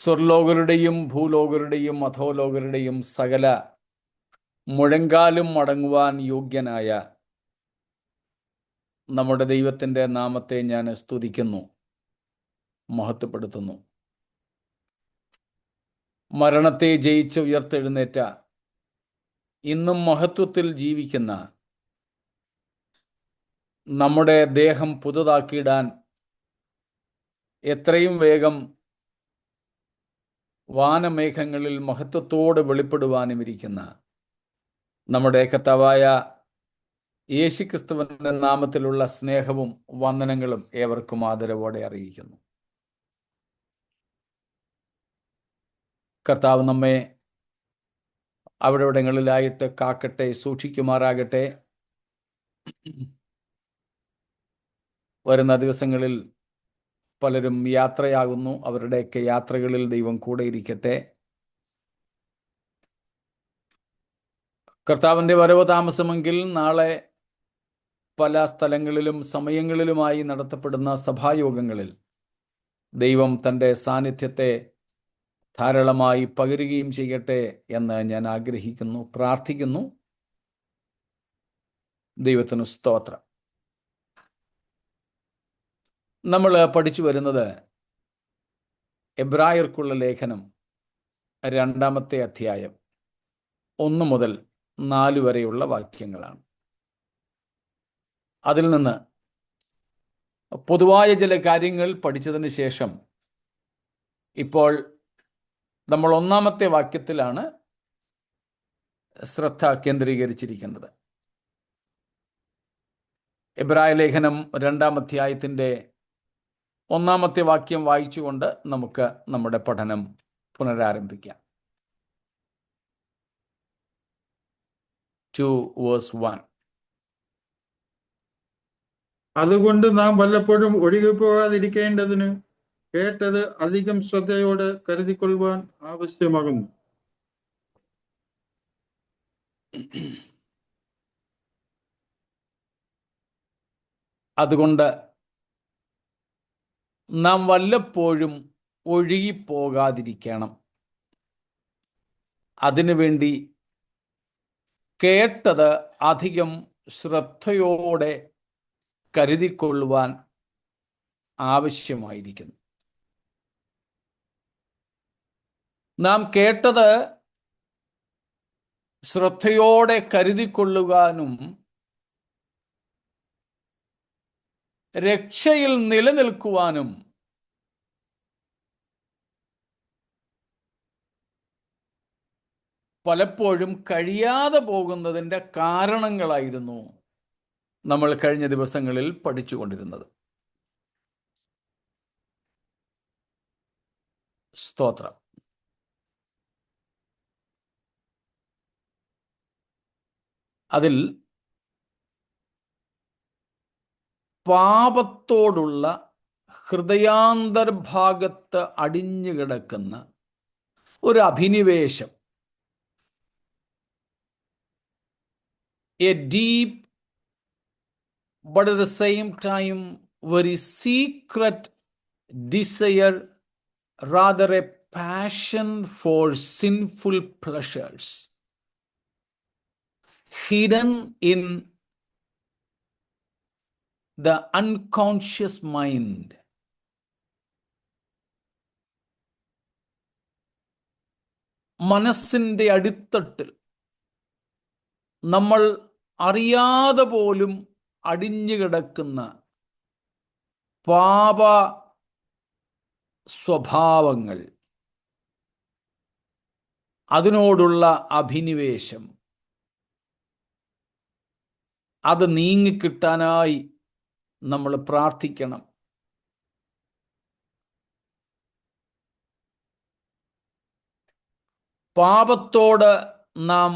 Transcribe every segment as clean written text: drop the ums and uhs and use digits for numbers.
സ്വർലോകരുടെയും ഭൂലോകരുടെയും അധോലോകരുടെയും സകല മുഴങ്കാലും മടങ്ങുവാൻ യോഗ്യനായ നമ്മുടെ ദൈവത്തിൻ്റെ നാമത്തെ ഞാൻ സ്തുതിക്കുന്നു, മഹത്വപ്പെടുത്തുന്നു. മരണത്തെ ജയിച്ച് ഉയർത്തെഴുന്നേറ്റ, ഇന്നും മഹത്വത്തിൽ ജീവിക്കുന്ന, നമ്മുടെ ദേഹം പുതുതാക്കിയിടാൻ എത്രയും വേഗം വാനമേഘങ്ങളിൽ മഹത്വത്തോടെ വെളിപ്പെടുവാനും ഇരിക്കുന്ന നമ്മുടെ കർത്താവായ യേശുക്രിസ്തുവിന്റെ നാമത്തിലുള്ള സ്നേഹവും വന്ദനങ്ങളും ഏവർക്കും ആദരവോടെ അറിയിക്കുന്നു. കർത്താവ് നമ്മെ അവിടെവിടങ്ങളിലായിട്ട് കാക്കട്ടെ, സൂക്ഷിക്കുമാറാകട്ടെ. വരുന്ന ദിവസങ്ങളിൽ പലരും യാത്രയാകുന്നു. അവരുടെയൊക്കെ യാത്രകളിൽ ദൈവം കൂടെ ഇരിക്കട്ടെ. കർത്താവിൻ്റെ വരവ് താമസമെങ്കിൽ നാളെ പല സ്ഥലങ്ങളിലും സമയങ്ങളിലുമായി നടത്തപ്പെടുന്ന സഭായോഗങ്ങളിൽ ദൈവം തൻ്റെ സാന്നിധ്യത്തെ ധാരാളമായി പകരുകയും ചെയ്യട്ടെ എന്ന് ഞാൻ ആഗ്രഹിക്കുന്നു, പ്രാർത്ഥിക്കുന്നു. ദൈവത്തിന് സ്തോത്രം. നമ്മൾ പഠിച്ചു വരുന്നത് എബ്രായർക്കുള്ള ലേഖനം 2-ാമത്തെ അധ്യായം 1 മുതൽ 4 വരെയുള്ള വാക്യങ്ങളാണ്. അതിൽ നിന്ന് പൊതുവായ ചില കാര്യങ്ങൾ പഠിച്ചതിന് ശേഷം ഇപ്പോൾ നമ്മൾ 1-ാമത്തെ വാക്യത്തിലാണ് ശ്രദ്ധ കേന്ദ്രീകരിച്ചിരിക്കുന്നത്. എബ്രായ ലേഖനം 2-ാം അധ്യായത്തിൻ്റെ 1-ാമത്തെ വാക്യം വായിച്ചുകൊണ്ട് നമുക്ക് നമ്മുടെ പഠനം പുനരാരംഭിക്കാം. 2:1. അതുകൊണ്ട് നാം വല്ലപ്പോഴും ഒഴുകിപ്പോകാതിരിക്കേണ്ടതിന് കേട്ടത് അധികം ശ്രദ്ധയോടെ കരുതിക്കൊള്ളുവാൻ ആവശ്യമാകുന്നു. അതുകൊണ്ട് നാം വല്ലപ്പോഴും ഒഴുകിപ്പോകാതിരിക്കണം. അതിനുവേണ്ടി കേട്ടത് അധികം ശ്രദ്ധയോടെ കരുതിക്കൊള്ളുവാൻ ആവശ്യമായിരിക്കുന്നു. നാം കേട്ടത് ശ്രദ്ധയോടെ കരുതിക്കൊള്ളുവാനും രക്ഷയിൽ നിലനിൽക്കുവാനും പലപ്പോഴും കഴിയാതെ പോകുന്നതിൻ്റെ കാരണങ്ങളായിരുന്നു നമ്മൾ കഴിഞ്ഞ ദിവസങ്ങളിൽ പഠിച്ചുകൊണ്ടിരുന്നത്. സ്തോത്രം. അതിൽ പാപത്തോടുള്ള ഹൃദയാന്തർഭാഗത്ത് അടിഞ്ഞു കിടക്കുന്ന ഒരു അഭിനിവേശം, a deep but at the same time very secret desire, rather a passion for sinful pleasures hidden in the unconscious mind. മനസ്സിൻ്റെ അടിത്തട്ടിൽ നമ്മൾ അറിയാതെ പോലും അടിഞ്ഞു കിടക്കുന്ന പാപ സ്വഭാവങ്ങൾ, അതിനോടുള്ള അഭിനിവേശം, അത് നീങ്ങിക്കിട്ടാനായി നമ്മൾ പ്രാർത്ഥിക്കണം. പാപത്തോട് നാം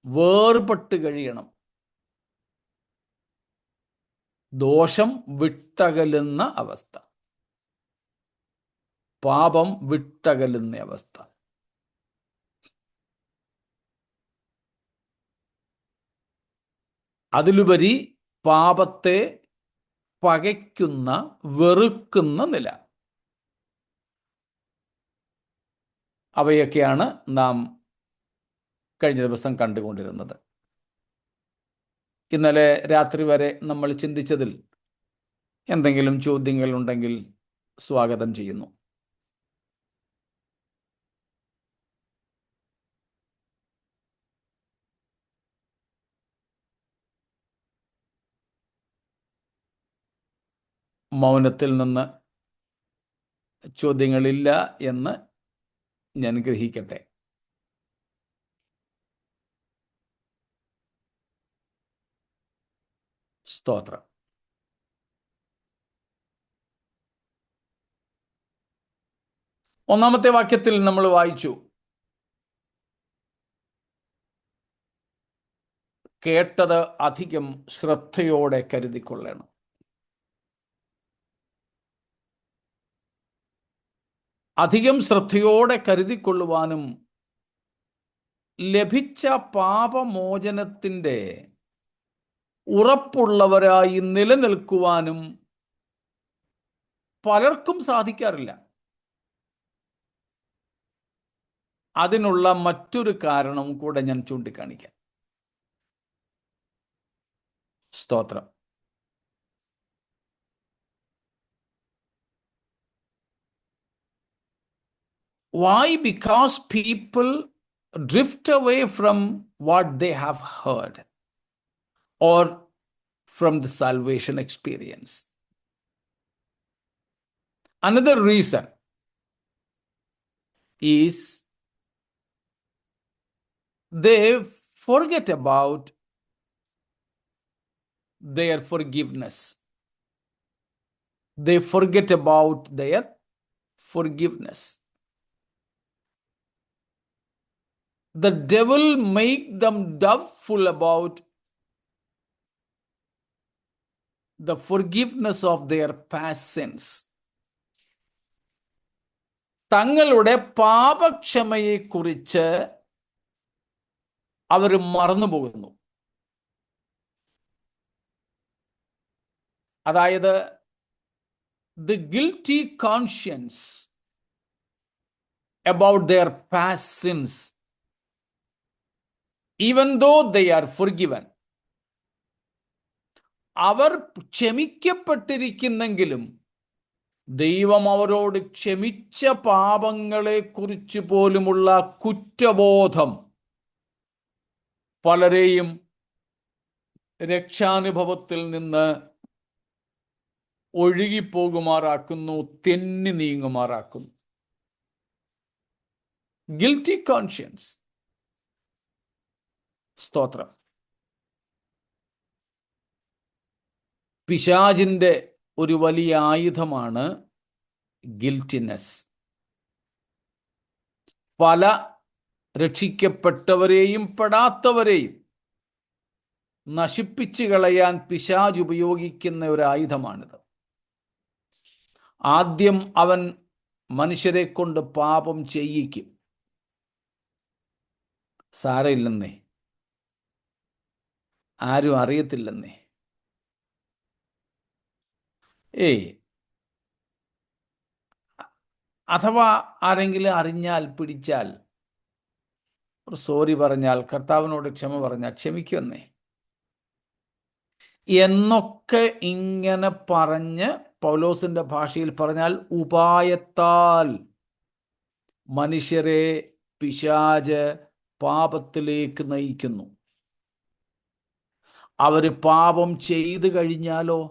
വേർപെട്ട് കഴിയണം. ദോഷം വിട്ടകലുന്ന അവസ്ഥ, പാപം വിട്ടകലുന്ന അവസ്ഥ. അതിലുപരി പാപത്തെ പകയ്ക്കുന്ന, വെറുക്കുന്ന നില. അവയൊക്കെയാണ് നാം കഴിഞ്ഞ ദിവസം കണ്ടുകൊണ്ടിരുന്നത്. ഇന്നലെ രാത്രി വരെ നമ്മൾ ചിന്തിച്ചതിൽ എന്തെങ്കിലും ചോദ്യങ്ങൾ ഉണ്ടെങ്കിൽ സ്വാഗതം ചെയ്യുന്നു. മൗനത്തിൽ നിന്ന് ചോദ്യങ്ങളില്ല എന്ന് ഞാൻ ഗ്രഹിക്കട്ടെ. സ്തോത്രം. ഒന്നാമത്തെ വാക്യത്തിൽ നമ്മൾ വായിച്ചു, കേട്ടത് അധികം ശ്രദ്ധയോടെ കരുതിക്കൊള്ളണം. അധികം ശ്രദ്ധയോടെ കരുതിക്കൊള്ളുവാനും ലഭിച്ച പാപമോചനത്തിൻ്റെ ഉറപ്പുള്ളവരായി നിലനിൽക്കുവാനും പലർക്കും സാധിക്കാറില്ല. അതിനുള്ള മറ്റൊരു കാരണം കൂടെ ഞാൻ ചൂണ്ടിക്കാണിക്കാം. സ്തോത്രം. Why? Because people drift away from what they have heard or from the salvation experience. Another reason is they forget about their forgiveness. They forget about their forgiveness. The devil make them doubtful about the forgiveness of their past sins. തങ്ങളുടെ പാപക്ഷമയെക്കുറിച്ച് അവർ മറന്നുപോകുന്നു. അതായത് the guilty conscience about their past sins, even though they are forgiven. അവർ ക്ഷമിക്കപ്പെട്ടിരിക്കുന്നെങ്കിലും ദൈവം അവരോട് ക്ഷമിച്ച പാപങ്ങളെക്കുറിച്ച് പോലുമുള്ള കുറ്റബോധം പലരെയും രക്ഷാനുഭവത്തിൽ നിന്ന് ഒഴുകിപ്പോകുമാറാക്കുന്നു, തെന്നി നീങ്ങുമാറാക്കുന്നു. Guilty conscience. സ്തോത്രം. പിശാചിന്റെ ഒരു വലിയ ആയുധമാണ് ഗിൽറ്റിനെസ്. പല രക്ഷിക്കപ്പെട്ടവരെയും പെടാത്തവരെയും നശിപ്പിച്ചു കളയാൻ പിശാച് ഉപയോഗിക്കുന്ന ഒരു ആയുധമാണിത്. ആദ്യം അവൻ മനുഷ്യരെ കൊണ്ട് പാപം ചെയ്യിക്കും. സാരമില്ലെന്നേ, ആരും അറിയത്തില്ലെന്നേ, അഥവാ ആരെങ്കിലും അറിഞ്ഞാൽ പിടിച്ചാൽ ഒരു സോറി പറഞ്ഞാൽ, കർത്താവിനോട് ക്ഷമ പറഞ്ഞാൽ ക്ഷമിക്കുമെന്നേ എന്നൊക്കെ ഇങ്ങനെ പറഞ്ഞ്, പൗലോസിന്റെ ഭാഷയിൽ പറഞ്ഞാൽ ഉപായത്താൽ മനുഷ്യരെ പിശാച് പാപത്തിലേക്ക് നയിക്കുന്നു. അവർ പാപം ചെയ്തു കഴിഞ്ഞാലോ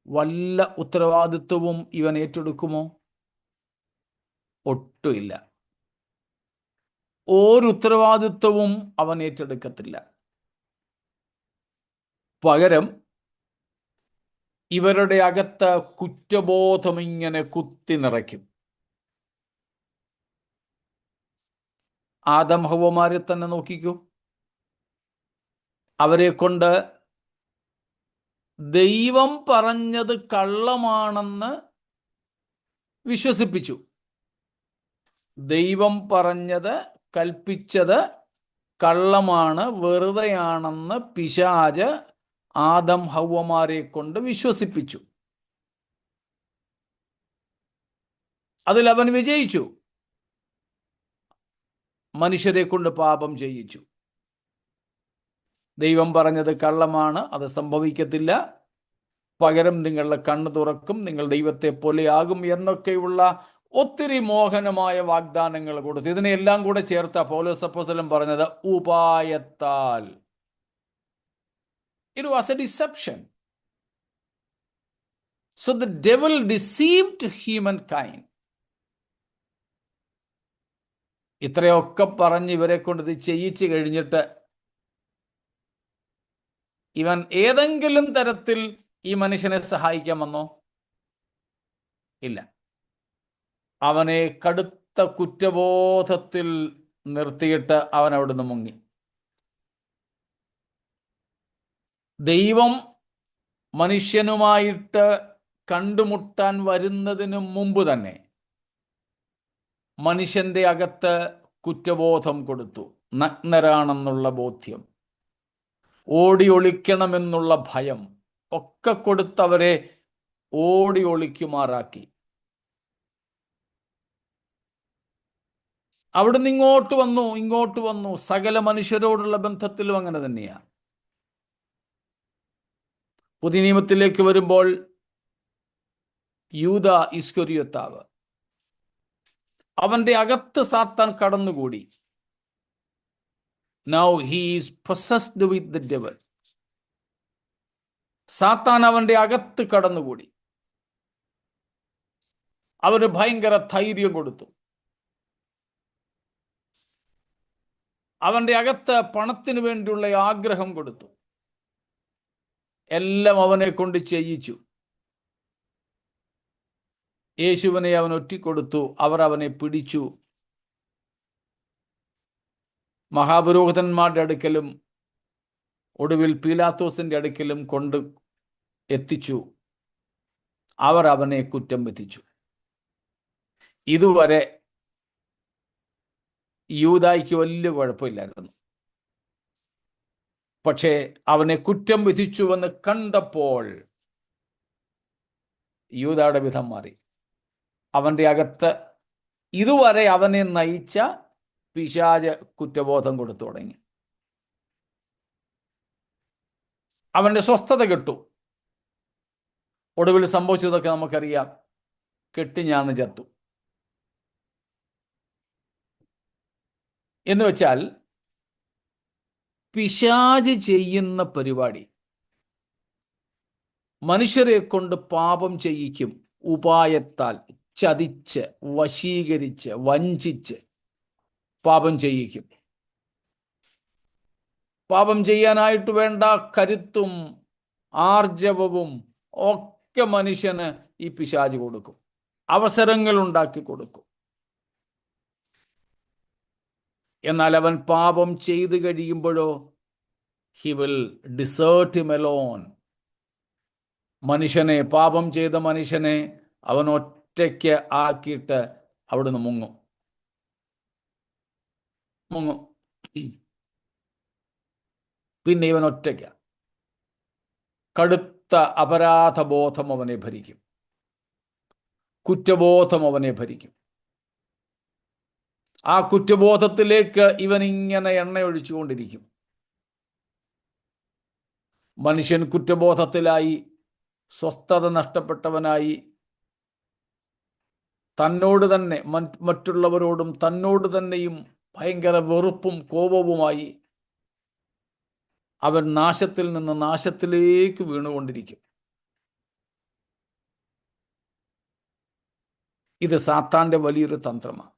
വല്ല ഉത്തരവാദിത്വവും ഇവൻ ഏറ്റെടുക്കുമോ? ഒട്ടുമില്ല. ഒരു ഉത്തരവാദിത്വവും അവൻ ഏറ്റെടുക്കത്തില്ല. പകരം ഇവരുടെ അകത്ത് കുറ്റബോധം ഇങ്ങനെ കുത്തി നിറയ്ക്കും. ആദം ഹവ്വമാരെ തന്നെ നോക്കിക്കൂ. അവരെ കൊണ്ട് ദൈവം പറഞ്ഞത് കള്ളമാണെന്ന് വിശ്വസിപ്പിച്ചു. ദൈവം പറഞ്ഞത്, കൽപ്പിച്ചത് കള്ളമാണ്, വെറുതെയാണെന്ന് പിശാച് ആദം ഹവ്വമാരെ കൊണ്ട് വിശ്വസിപ്പിച്ചു. അതിൽ അവൻ വിജയിച്ചു. മനുഷ്യരെ കൊണ്ട് പാപം ചെയ്യിച്ചു. ദൈവം പറഞ്ഞത് കള്ളമാണ്, അത് സംഭവിക്കത്തില്ല, പകരം നിങ്ങളുടെ കണ്ണ് തുറക്കും, നിങ്ങൾ ദൈവത്തെ പോലെയാകും എന്നൊക്കെയുള്ള ഒത്തിരി മോഹനമായ വാഗ്ദാനങ്ങൾ കൊടുത്തു. ഇതിനെല്ലാം കൂടെ ചേർത്ത പൗലോസ് അപ്പോസ്തലൻ പറഞ്ഞത് ഉപായത്താൽ. It was a deception. So the devil deceived humankind. ഇത്രയൊക്കെ പറഞ്ഞ് ഇവരെ കൊണ്ട് ഇത് ചെയ്യിച്ചു കഴിഞ്ഞിട്ട് ഇവൻ ഏതെങ്കിലും തരത്തിൽ ഈ മനുഷ്യനെ സഹായിക്കാമെന്നോ? ഇല്ല. അവനെ കടുത്ത കുറ്റബോധത്തിൽ നിർത്തിയിട്ട് അവൻ അവിടുന്ന് മുങ്ങി. ദൈവം മനുഷ്യനുമായിട്ട് കണ്ടുമുട്ടാൻ വരുന്നതിന് മുമ്പ് തന്നെ മനുഷ്യന്റെ അകത്ത് കുറ്റബോധം കൊടുത്തു. നഗ്നരാണെന്നുള്ള ബോധ്യം, ഓടി ഒളിക്കണമെന്നുള്ള ഭയം ഒക്കെ കൊടുത്തവരെ ഓടി ഒളിക്കുമാറാക്കി. അവിടുന്ന് ഇങ്ങോട്ട് വന്നു. സകല മനുഷ്യരോടുള്ള ബന്ധത്തിലും അങ്ങനെ തന്നെയാണ്. പുതിയ നിയമത്തിലേക്ക് വരുമ്പോൾ യൂദ ഇസ്കരിയോത്താവ്, അവന്റെ അകത്ത് സാത്താൻ കടന്നുകൂടി. Now he is possessed with the devil. സാത്താൻ അവന്റെ അകത്ത് കടന്നുകൂടി. അവന് ഭയങ്കര ധൈര്യം കൊടുത്തു. അവന്റെ അകത്ത് പണത്തിന് വേണ്ടിയുള്ള ആഗ്രഹം കൊടുത്തു. എല്ലാം അവനെ കൊണ്ട് ചെയ്യിച്ചു. യേശുവിനെ അവൻ ഒറ്റിക്കൊടുത്തു. അവർ അവനെ പിടിച്ചു. മഹാപുരോഹിതന്മാരുടെ അടുക്കലും ഒടുവിൽ പീലാത്തോസിന്റെ അടുക്കലും കൊണ്ട് എത്തിച്ചു. അവർ അവനെ കുറ്റം വിധിച്ചു. ഇതുവരെ യൂദായ്ക്ക് വലിയ കുഴപ്പമില്ലായിരുന്നു. പക്ഷേ അവനെ കുറ്റം വിധിച്ചുവെന്ന് കണ്ടപ്പോൾ യൂദായുടെ വിധം മാറി. അവന്റെ അകത്ത് ഇതുവരെ അവനെ നയിച്ച പിശാച് കുറ്റബോധം കൊടുത്തു തുടങ്ങി. അവന്റെ സ്വസ്ഥത കെട്ടു. ഒടുവിൽ സംഭവിച്ചതൊക്കെ നമുക്കറിയാം. കെട്ടിഞ്ഞാന്ന് ചത്തു. എന്ന് വെച്ചാൽ പിശാച് ചെയ്യുന്ന പരിപാടി മനുഷ്യരെ കൊണ്ട് പാപം ചെയ്യിക്കും. ഉപായത്താൽ ചതിച്ച്, വശീകരിച്ച്, വഞ്ചിച്ച് പാപം ചെയ്യിക്കും. പാപം ചെയ്യാനായിട്ട് വേണ്ട കരുത്തും ആർജവവും ഒക്കെ മനുഷ്യന് ഈ പിശാച് കൊടുക്കും. അവസരങ്ങൾ ഉണ്ടാക്കി കൊടുക്കും. എന്നാൽ അവൻ പാപം ചെയ്തു കഴിയുമ്പോഴോ he will desert him alone. പാപം ചെയ്ത മനുഷ്യനെ അവൻ ഒറ്റയ്ക്ക് ആക്കിയിട്ട് അവിടുന്ന് മുങ്ങും. പിന്നെ ഇവൻ ഒറ്റയ്ക്ക്. കടുത്ത അപരാധബോധം അവനെ ഭരിക്കും. കുറ്റബോധം അവനെ ഭരിക്കും. ആ കുറ്റബോധത്തിലേക്ക് ഇവൻ ഇങ്ങനെ എണ്ണ ഒഴിച്ചുകൊണ്ടിരിക്കും. മനുഷ്യൻ കുറ്റബോധത്തിലായി, സ്വസ്ഥത നഷ്ടപ്പെട്ടവനായി, തന്നോട് തന്നെ മറ്റുള്ളവരോടും തന്നോട് തന്നെയും ഭയങ്കര വെറുപ്പും കോപവുമായി അവൻ നാശത്തിൽ നിന്ന് നാശത്തിലേക്ക് വീണുകൊണ്ടിരിക്കും. ഇത് സാത്താന്റെ വലിയൊരു തന്ത്രമാണ്.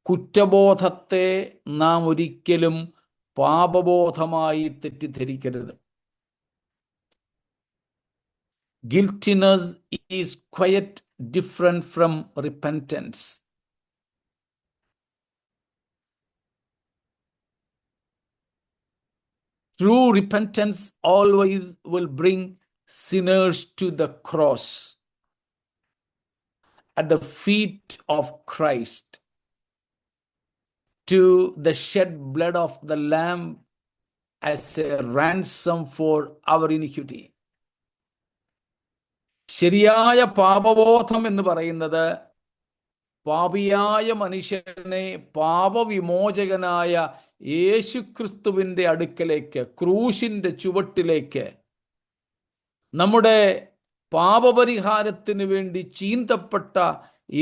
കുറ്റബോധത്തെ നാം ഒരിക്കലും പാപബോധമായി തെറ്റിദ്ധരിക്കരുത്. Guiltiness is quite different from repentance. True repentance always will bring sinners to the cross at the feet of Christ, to the shed blood of the Lamb as a ransom for our iniquity. ശരിയായ പാപബോധം എന്ന് പറയുന്നത് പാപിയായ മനുഷ്യനെ പാപവിമോചകനായ യേശുക്രിസ്തുവിൻ്റെ അടുക്കലേക്ക്, ക്രൂശിൻ്റെ ചുവട്ടിലേക്ക്, നമ്മുടെ പാപപരിഹാരത്തിന് വേണ്ടി ചീന്തപ്പെട്ട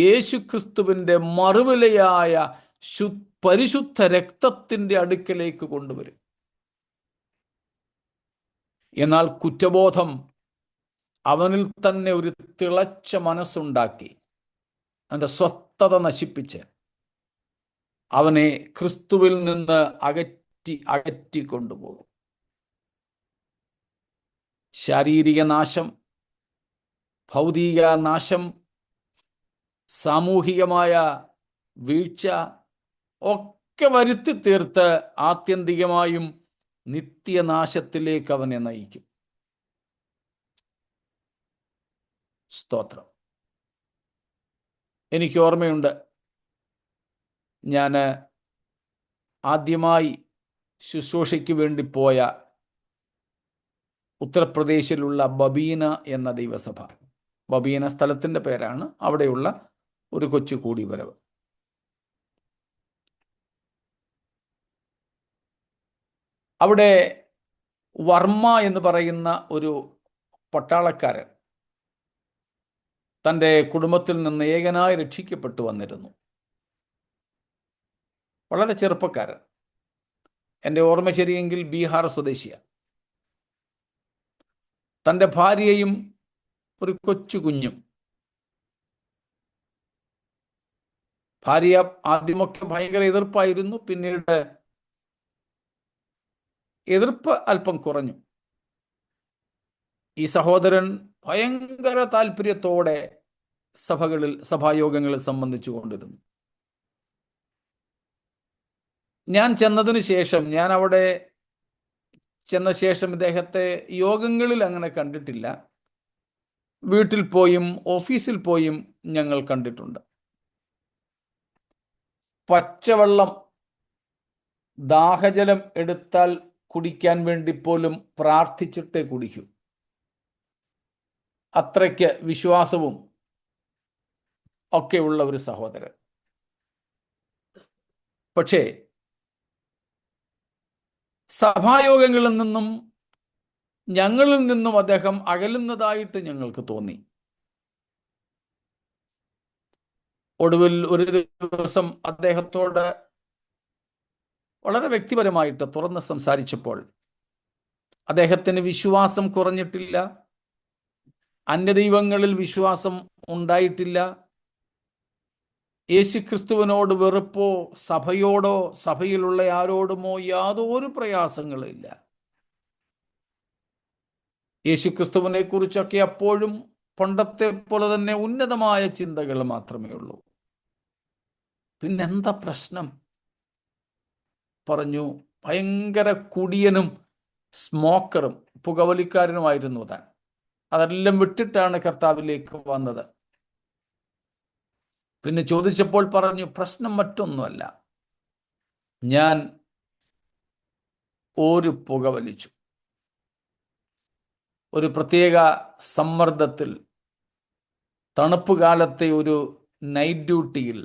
യേശുക്രിസ്തുവിൻ്റെ മറുവിലയായ പരിശുദ്ധ രക്തത്തിൻ്റെ അടുക്കലേക്ക് കൊണ്ടുവരും. എന്നാൽ കുറ്റബോധം അവനിൽ തന്നെ ഒരു തിളച്ച മനസ്സുണ്ടാക്കി അവൻ്റെ സ്വസ്ഥത നശിപ്പിച്ച് അവനെ ക്രിസ്തുവിൽ നിന്ന് അകറ്റി കൊണ്ടുപോകും. ശാരീരിക നാശം, ഭൗതിക നാശം, സാമൂഹികമായ വീഴ്ച ഒക്കെ വരുത്തി തീർത്ത് ആത്യന്തികമായും നിത്യനാശത്തിലേക്ക് അവനെ നയിക്കും. സ്തോത്രം. എനിക്ക് ഓർമ്മയുണ്ട്, ഞാൻ ആദ്യമായി ശുശ്രൂഷയ്ക്ക് വേണ്ടി പോയ ഉത്തർപ്രദേശിലുള്ള ബബീന എന്ന ദൈവസഭ. ബബീന സ്ഥലത്തിൻ്റെ പേരാണ്. അവിടെയുള്ള ഒരു കൊച്ചു കൂടിവരവ്. അവിടെ വർമ്മ എന്ന് പറയുന്ന ഒരു പട്ടാളക്കാരൻ തൻ്റെ കുടുംബത്തിൽ നിന്ന് ഏകനായി രക്ഷിക്കപ്പെട്ടു വന്നിരുന്നു. വളരെ ചെറുപ്പക്കാരൻ. എൻ്റെ ഓർമ്മ ശരിയെങ്കിൽ ബീഹാർ സ്വദേശിയാണ്. തൻ്റെ ഭാര്യയും ഒരു കൊച്ചു കുഞ്ഞും. ഭാര്യ ആദ്യമൊക്കെ ഭയങ്കര എതിർപ്പായിരുന്നു. പിന്നീട് എതിർപ്പ് അല്പം കുറഞ്ഞു. ഈ സഹോദരൻ ഭയങ്കര താല്പര്യത്തോടെ സഭായോഗങ്ങളിൽ സംബന്ധിച്ചു കൊണ്ടിരുന്നു. ഞാൻ അവിടെ ചെന്ന ശേഷം ഇദ്ദേഹത്തെ യോഗങ്ങളിൽ അങ്ങനെ കണ്ടിട്ടില്ല. വീട്ടിൽ പോയും ഓഫീസിൽ പോയും ഞങ്ങൾ കണ്ടിട്ടുണ്ട്. പച്ചവെള്ളം, ദാഹജലം എടുത്താൽ കുടിക്കാൻ വേണ്ടി പോലും പ്രാർത്ഥിച്ചിട്ടേ കുടിക്കൂ. അത്രയ്ക്ക് വിശ്വാസവും ഒക്കെയുള്ള ഒരു സഹോദരൻ. പക്ഷേ സഭായോഗങ്ങളിൽ നിന്നും ഞങ്ങളിൽ നിന്നും അദ്ദേഹം അകലുന്നതായിട്ട് ഞങ്ങൾക്ക് തോന്നി. ഒടുവിൽ ഒരു ദിവസം അദ്ദേഹത്തോട് വളരെ വ്യക്തിപരമായിട്ട് തുറന്ന് സംസാരിച്ചപ്പോൾ അദ്ദേഹത്തിന് വിശ്വാസം കുറഞ്ഞിട്ടില്ല, അന്യദൈവങ്ങളിൽ വിശ്വാസം ഉണ്ടായിട്ടില്ല, യേശുക്രിസ്തുവിനോട് വെറുപ്പോ സഭയോടോ സഭയിലുള്ള ആരോടുമോ യാതൊരു പ്രയാസങ്ങളില്ല. യേശുക്രിസ്തുവിനെ കുറിച്ചൊക്കെ അപ്പോഴും പണ്ടത്തെ പോലെ തന്നെ ഉന്നതമായ ചിന്തകൾ മാത്രമേ ഉള്ളൂ. പിന്നെന്താ പ്രശ്നം? പറഞ്ഞു, ഭയങ്കര കുടിയനും സ്മോക്കറും പുകവലിക്കാരനുമായിരുന്നു താൻ. അതെല്ലാം വിട്ടിട്ടാണ് കർത്താവിലേക്ക് വന്നത്. പിന്നെ ചോദിച്ചപ്പോൾ പറഞ്ഞു, പ്രശ്നം മറ്റൊന്നുമല്ല, ഞാൻ ഒരു പുകവലിച്ചു. ഒരു പ്രത്യേക സമ്മർദ്ദത്തിൽ തണുപ്പ് കാലത്തെ ഒരു നൈറ്റ് ഡ്യൂട്ടിയിൽ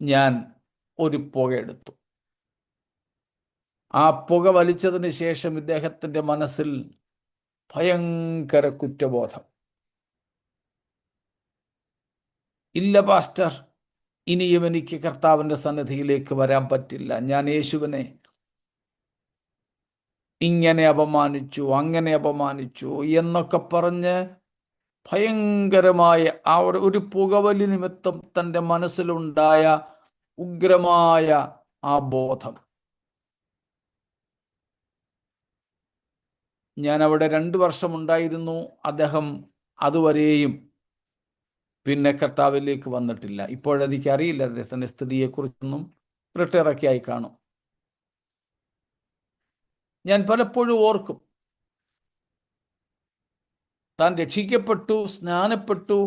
ഞാൻ ഒരു പുകയെടുത്തു. ആ പുക വലിച്ചതിന് ശേഷം ഇദ്ദേഹത്തിൻ്റെ മനസ്സിൽ ഭയങ്കര കുറ്റബോധം. ഇല്ല പാസ്റ്റർ, ഇനിയും എനിക്ക് കർത്താവിൻ്റെ സന്നിധിയിലേക്ക് വരാൻ പറ്റില്ല. ഞാൻ യേശുവിനെ ഇങ്ങനെ അപമാനിച്ചു, അങ്ങനെ അപമാനിച്ചു എന്നൊക്കെ പറഞ്ഞ് ഭയങ്കരമായ ആ ഒരു പുകവലി നിമിത്തം തൻ്റെ മനസ്സിലുണ്ടായ ഉഗ്രമായ ആ ബോധം. ഞാൻ അവിടെ 2 വർഷം ഉണ്ടായിരുന്നു. അദ്ദേഹം അതുവരെയും പിന്നെ കർത്താവിലേക്ക് വന്നിട്ടില്ല. ഇപ്പോഴെനിക്കറിയില്ല അദ്ദേഹത്തിൻ്റെ സ്ഥിതിയെക്കുറിച്ചൊന്നും. റിട്ടയറൊക്കെ ആയി കാണും. ഞാൻ പലപ്പോഴും ഓർക്കും, താൻ രക്ഷിക്കപ്പെട്ടു, സ്നാനപ്പെട്ടു,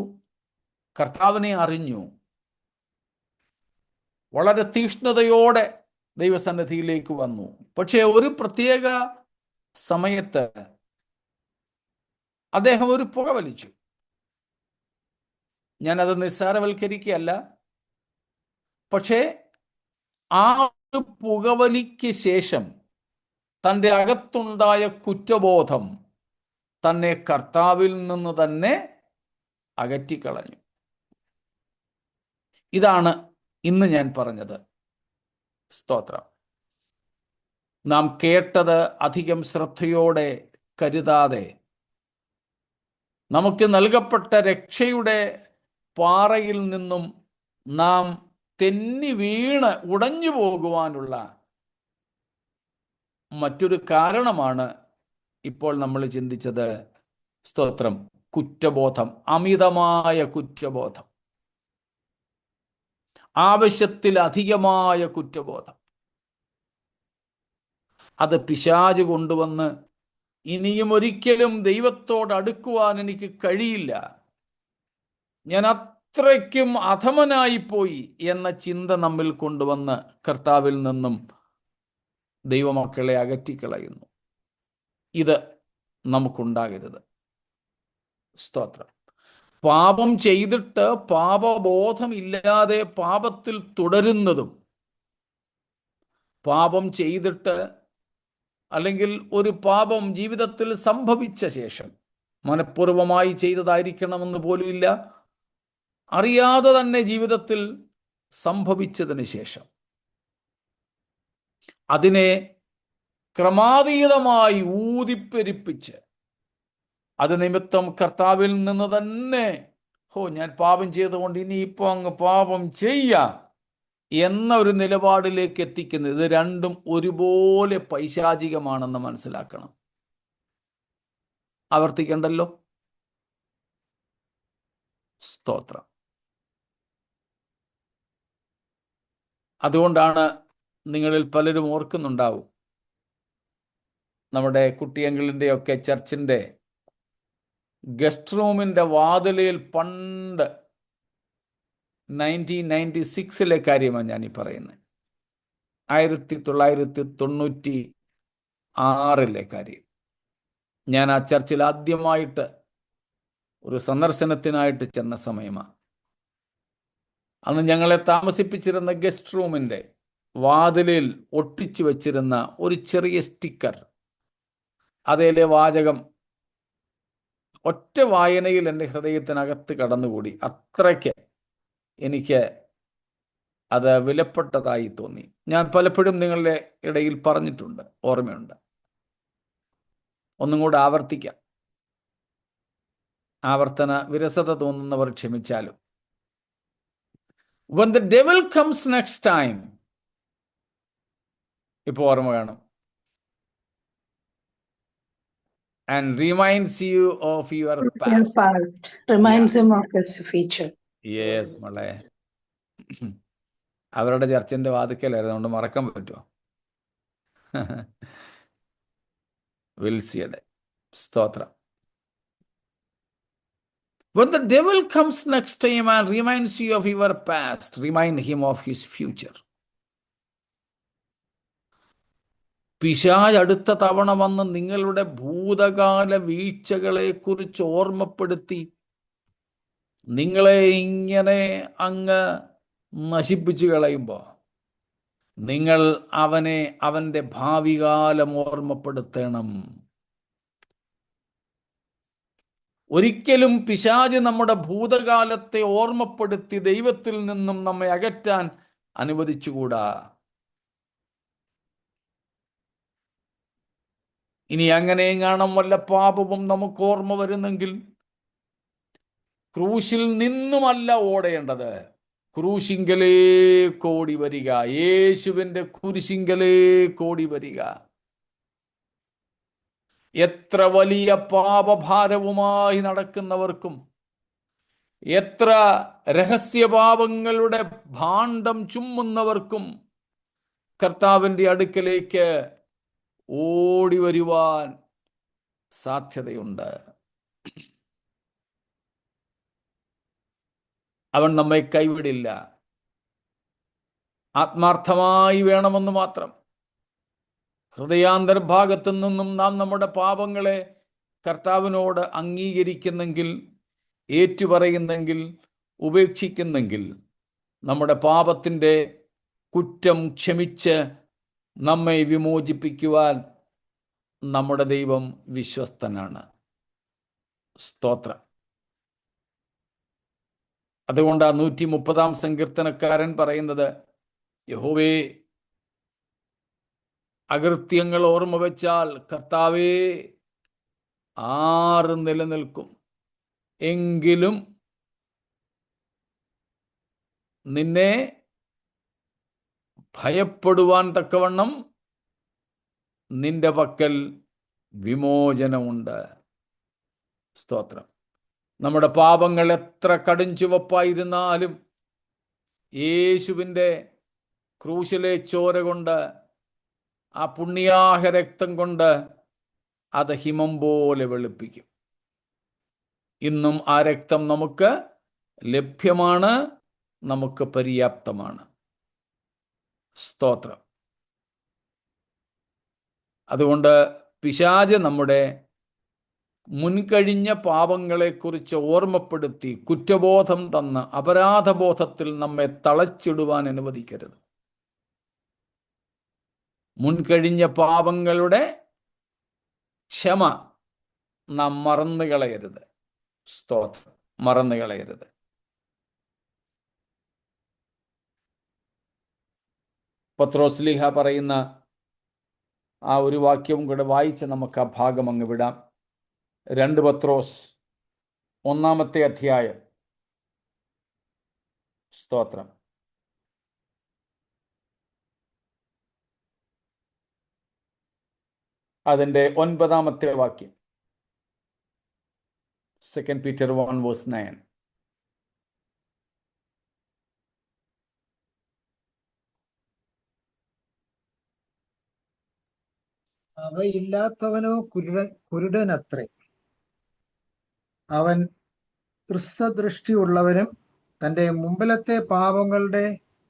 കർത്താവിനെ അറിഞ്ഞു, വളരെ തീക്ഷ്ണതയോടെ ദൈവസന്നിധിയിലേക്ക് വന്നു. പക്ഷേ ഒരു പ്രത്യേക സമയത്ത് അദ്ദേഹം ഒരു പുക വലിച്ചു. ഞാനത് നിസ്സാരവൽക്കരിക്കുകയല്ല. പക്ഷേ ആ ഒരു പുകവലിക്ക് ശേഷം തൻ്റെ അകത്തുണ്ടായ കുറ്റബോധം തന്നെ കർത്താവിൽ നിന്ന് തന്നെ അകറ്റിക്കളഞ്ഞു. ഇതാണ് ഇന്ന് ഞാൻ പറഞ്ഞത്. സ്തോത്രം. നാം കേട്ടത് അധികം ശ്രദ്ധയോടെ കരുതാതെ നമുക്ക് നൽകപ്പെട്ട രക്ഷയുടെ പാറയിൽ നിന്നും നാം തെന്നി വീണ് ഉടഞ്ഞു പോകുവാനുള്ള മറ്റൊരു കാരണമാണ് ഇപ്പോൾ നമ്മൾ ചിന്തിച്ചത്. സ്തോത്രം. കുറ്റബോധം, അമിതമായ കുറ്റബോധം, ആവശ്യത്തിലധികമായ കുറ്റബോധം. അത് പിശാച് കൊണ്ടുവന്ന് ഇനിയും ഒരിക്കലും ദൈവത്തോട് അടുക്കുവാൻ എനിക്ക് കഴിയില്ല, ഞാൻ അത്രയ്ക്കും അധമനായിപ്പോയി എന്ന ചിന്ത നമ്മിൽ കൊണ്ടുവന്ന് കർത്താവിൽ നിന്നും ദൈവമക്കളെ അകറ്റിക്കളയുന്നു. ഇത് നമുക്കുണ്ടാകരുത്. സ്തോത്രം. പാപം ചെയ്തിട്ട് പാപബോധമില്ലാതെ പാപത്തിൽ തുടരുന്നതും, പാപം ചെയ്തിട്ട് അല്ലെങ്കിൽ ഒരു പാപം ജീവിതത്തിൽ സംഭവിച്ച ശേഷം മനഃപൂർവമായി ചെയ്തതായിരിക്കണമെന്ന് പോലുമില്ല, അറിയാതെ തന്നെ ജീവിതത്തിൽ സംഭവിച്ചതിന് ശേഷം അതിനെ ക്രമാതീതമായി ഊതിപ്പെരിപ്പിച്ച് അത് നിമിത്തം കർത്താവിൽ നിന്ന് തന്നെ ഞാൻ പാപം ചെയ്തുകൊണ്ട് ഇനിയിപ്പോൾ അങ്ങ് പാപം ചെയ്യാം എന്ന ഒരു നിലപാടിലേക്ക് എത്തിക്കുന്നത്, ഇത് രണ്ടും ഒരുപോലെ പൈശാചികമാണെന്ന് മനസ്സിലാക്കണം. ആവർത്തിക്കണ്ടല്ലോ. സ്തോത്രം. അതുകൊണ്ടാണ് നിങ്ങളിൽ പലരും ഓർക്കുന്നുണ്ടാവും, നമ്മുടെ കുട്ടിയങ്കിളിൻ്റെയൊക്കെ ചർച്ചിൻ്റെ ഗസ്റ്റ് റൂമിൻ്റെ വാതിലയിൽ പണ്ട് 1996 കാര്യമാണ് ഞാനീ പറയുന്നത്. 1996 കാര്യം. ഞാൻ ആ ചർച്ചിൽ ആദ്യമായിട്ട് ഒരു സന്ദർശനത്തിനായിട്ട് ചെന്ന സമയമാണ്. അന്ന് ഞങ്ങളെ താമസിപ്പിച്ചിരുന്ന ഗസ്റ്റ് റൂമിൻ്റെ വാതിലിൽ ഒട്ടിച്ചു വച്ചിരുന്ന ഒരു ചെറിയ സ്റ്റിക്കർ, അതേലെ വാചകം ഒറ്റ വായനയിൽ എൻ്റെ ഹൃദയത്തിനകത്ത് കടന്നുകൂടി. അത്രയ്ക്ക് എനിക്ക് അത് വിലപ്പെട്ടതായി തോന്നി. ഞാൻ പലപ്പോഴും നിങ്ങളുടെ ഇടയിൽ പറഞ്ഞിട്ടുണ്ട്, ഓർമ്മയുണ്ട്. ഒന്നും കൂടെ ആവർത്തിക്കാം. ആവർത്തന വിരസത തോന്നുന്നവർ ക്ഷമിച്ചാലും. When the devil comes next time, ഇപ്പോൾ ഓർമ്മ കാണും, and reminds you of your past. Reminds him of his future. Yes, മോളെ. അവരുടെ ചർച്ചിന്റെ വാതിക്കലായിരുന്നു, അതുകൊണ്ട് മറക്കാൻ പറ്റുമോ? വിൽസിയുടെ സ്തോത്രം. When the devil comes next time and reminds you of your past, remind him of his future. പിശാച് അടുത്ത തവണ വന്ന് നിങ്ങളുടെ ഭൂതകാല വീഴ്ചകളെ കുറിച്ച് ഓർമ്മപ്പെടുത്തി നിങ്ങളെ ഇങ്ങനെ അങ്ങ് നശിപ്പിച്ചു കളയുമ്പോൾ നിങ്ങൾ അവനെ അവൻ്റെ ഭാവികാലം ഓർമ്മപ്പെടുത്തണം. ഒരിക്കലും പിശാച് നമ്മുടെ ഭൂതകാലത്തെ ഓർമ്മപ്പെടുത്തി ദൈവത്തിൽ നിന്നും നമ്മെ അകറ്റാൻ അനുവദിച്ചുകൂടാ. ഇനി അങ്ങനെ കാണാൻ വല്ല പാപവും നമുക്ക് ഓർമ്മ വരുന്നെങ്കിൽ ക്രൂശിൽ നിന്നുമല്ല ഓടേണ്ടത്, ക്രൂശിങ്കലേക്ക് ഓടി വരിക, യേശുവിൻ്റെ കുരിശിങ്കലേക്ക് ഓടി വരിക. എത്ര വലിയ പാപഭാരവുമായി നടക്കുന്നവർക്കും എത്ര രഹസ്യപാപങ്ങളുടെ ഭാണ്ഡം ചുമ്മുന്നവർക്കും കർത്താവിൻ്റെ അടുക്കലേക്ക് ഓടി വരുവാൻ സാധ്യതയുണ്ട്. അവൻ നമ്മെ കൈവിടില്ല. ആത്മാർത്ഥമായി വേണമെന്ന് മാത്രം. ഹൃദയാന്തർഭാഗത്തു നിന്നും നാം നമ്മുടെ പാപങ്ങളെ കർത്താവിനോട് അംഗീകരിക്കുന്നെങ്കിൽ, ഏറ്റുപറയുന്നെങ്കിൽ, ഉപേക്ഷിക്കുന്നെങ്കിൽ നമ്മുടെ പാപത്തിൻ്റെ കുറ്റം ക്ഷമിച്ച് നമ്മെ വിമോചിപ്പിക്കുവാൻ നമ്മുടെ ദൈവം വിശ്വസ്തനാണ്. സ്തോത്രം. അതുകൊണ്ട് 130 സങ്കീർത്തനക്കാരൻ പറയുന്നത്, യഹോവേ, അകൃത്യങ്ങൾ ഓർമ്മ വെച്ചാൽ കർത്താവേ ആറ് നിലനിൽക്കും, എങ്കിലും നിന്നെ ഭയപ്പെടുവാൻ തക്കവണ്ണം നിന്റെ പക്കൽ വിമോചനമുണ്ട്. സ്തോത്രം. നമ്മുടെ പാപങ്ങൾ എത്ര കടും ചുവപ്പായിരുന്നാലും യേശുവിൻ്റെ ക്രൂശിലെ ചോര കൊണ്ട്, ആ പുണ്യാഹ രക്തം കൊണ്ട് അത് ഹിമം പോലെ വെളുപ്പിക്കും. ഇന്നും ആ രക്തം നമുക്ക് ലഭ്യമാണ്, നമുക്ക് പര്യാപ്തമാണ്. സ്തോത്രം. അതുകൊണ്ട് പിശാച് നമ്മുടെ മുൻകഴിഞ്ഞ പാപങ്ങളെക്കുറിച്ച് ഓർമ്മപ്പെടുത്തി കുറ്റബോധം തന്ന് അപരാധബോധത്തിൽ നമ്മെ തളച്ചിടുവാൻ അനുവദിക്കരുത്. മുൻകഴിഞ്ഞ പാപങ്ങളുടെ ക്ഷമ നാം മറന്നുകളയരുത്. സ്തോത്രം. മറന്നുകളയരുത്. പത്രോസ്ലീഹ പറയുന്ന ആ ഒരു വാക്യവും കൂടെ വായിച്ച് നമുക്ക് ആ ഭാഗം അങ്ങ് വിടാം. 2 പത്രോസ് 1-ാമത്തെ അധ്യായം. സ്തോത്രം. അതിൻ്റെ 9-ാമത്തെ വാക്യം. 2 Peter 1:9. അവയില്ലാത്തവനോ കുരുടനത്രേ, അവൻ ഹ്രസ്വദൃഷ്ടിയുള്ളവനും തന്റെ മുമ്പിലത്തെ പാപങ്ങളുടെ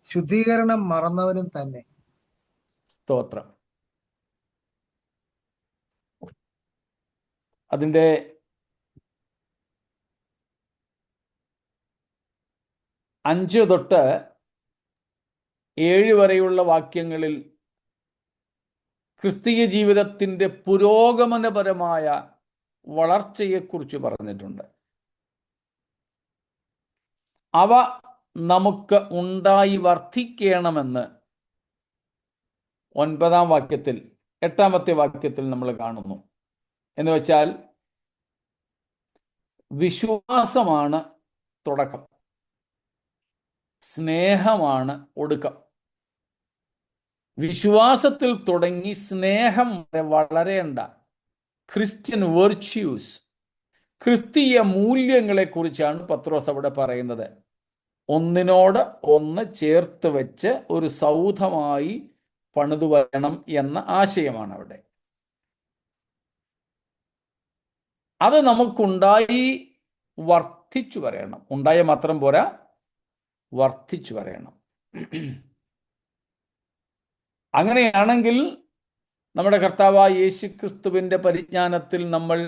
ശുദ്ധീകരണം മറന്നവനും തന്നെ. സ്തോത്രം. അതിൻ്റെ 5 തൊട്ട് 7 വരെയുള്ള വാക്യങ്ങളിൽ ക്രിസ്തീയ ജീവിതത്തിൻ്റെ പുരോഗമനപരമായ വളർച്ചയെക്കുറിച്ച് പറഞ്ഞിട്ടുണ്ട്. അവ നമുക്ക് ഉണ്ടായി വർദ്ധിക്കണമെന്ന് 9-ാം വാക്യത്തിൽ 8-ാമത്തെ വാക്യത്തിൽ നമ്മൾ കാണുന്നു. എന്ന് വെച്ചാൽ വിശ്വാസമാണ് തുടക്കം, സ്നേഹമാണ് ഒടുക്കം. വിശ്വാസത്തിൽ തുടങ്ങി സ്നേഹം വരെ വളരേണ്ട ക്രിസ്ത്യൻ വെർച്യൂസ്, ക്രിസ്തീയ മൂല്യങ്ങളെക്കുറിച്ചാണ് പത്രോസ് അവിടെ പറയുന്നത്. ഒന്നിനോട് ഒന്ന് ചേർത്ത് വെച്ച് ഒരു സൗധമായി പണിതു വരണം എന്ന ആശയമാണ് അവിടെ. അത് നമുക്കുണ്ടായി വർദ്ധിച്ചു വരണം. ഉണ്ടായ മാത്രം പോരാ, വർദ്ധിച്ചു വരണം. അങ്ങനെയാണെങ്കിൽ നമ്മുടെ കർത്താവായ യേശുക്രിസ്തുവിൻ്റെ പരിജ്ഞാനത്തിൽ നമ്മൾ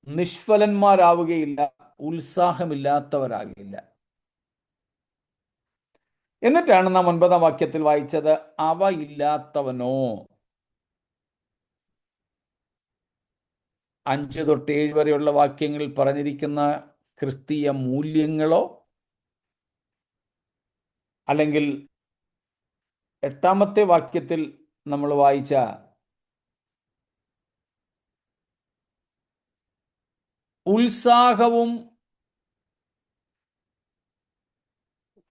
നിഷ്ഫലന്മാരാവുകയില്ല, ഉത്സാഹമില്ലാത്തവരാകില്ല. എന്നിട്ടാണ് നാം 9-ാം വാക്യത്തിൽ വായിച്ചത്, അവ ഇല്ലാത്തവനോ. 5 തൊട്ട് 7 വരെയുള്ള വാക്യങ്ങളിൽ പറഞ്ഞിരിക്കുന്ന ക്രിസ്തീയ മൂല്യങ്ങളോ അല്ലെങ്കിൽ 8-ാമത്തെ വാക്യത്തിൽ നമ്മൾ വായിച്ച ഉത്സാഹവും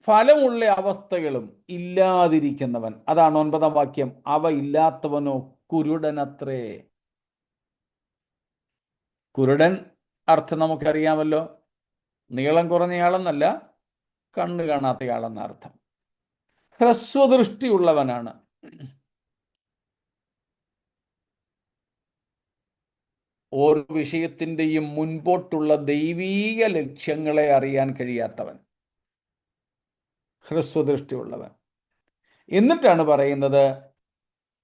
ഫലമുള്ള അവസ്ഥകളും ഇല്ലാതിരിക്കുന്നവൻ, അതാണ് 9-ാം വാക്യം. അവ ഇല്ലാത്തവനോ കുരുടനത്രേ. കുരുടൻ അർത്ഥം നമുക്കറിയാമല്ലോ, നീളം കുറഞ്ഞയാളെന്നല്ല, കണ്ണ് കാണാത്തയാളെന്ന അർത്ഥം. ഹ്രസ്വദൃഷ്ടിയുള്ളവനാണ്. ഓരോ വിഷയത്തിൻ്റെയും മുൻപോട്ടുള്ള ദൈവീക ലക്ഷ്യങ്ങളെ അറിയാൻ കഴിയാത്തവൻ, ഹ്രസ്വദൃഷ്ടിയുള്ളവൻ. എന്നിട്ടാണ് പറയുന്നത്,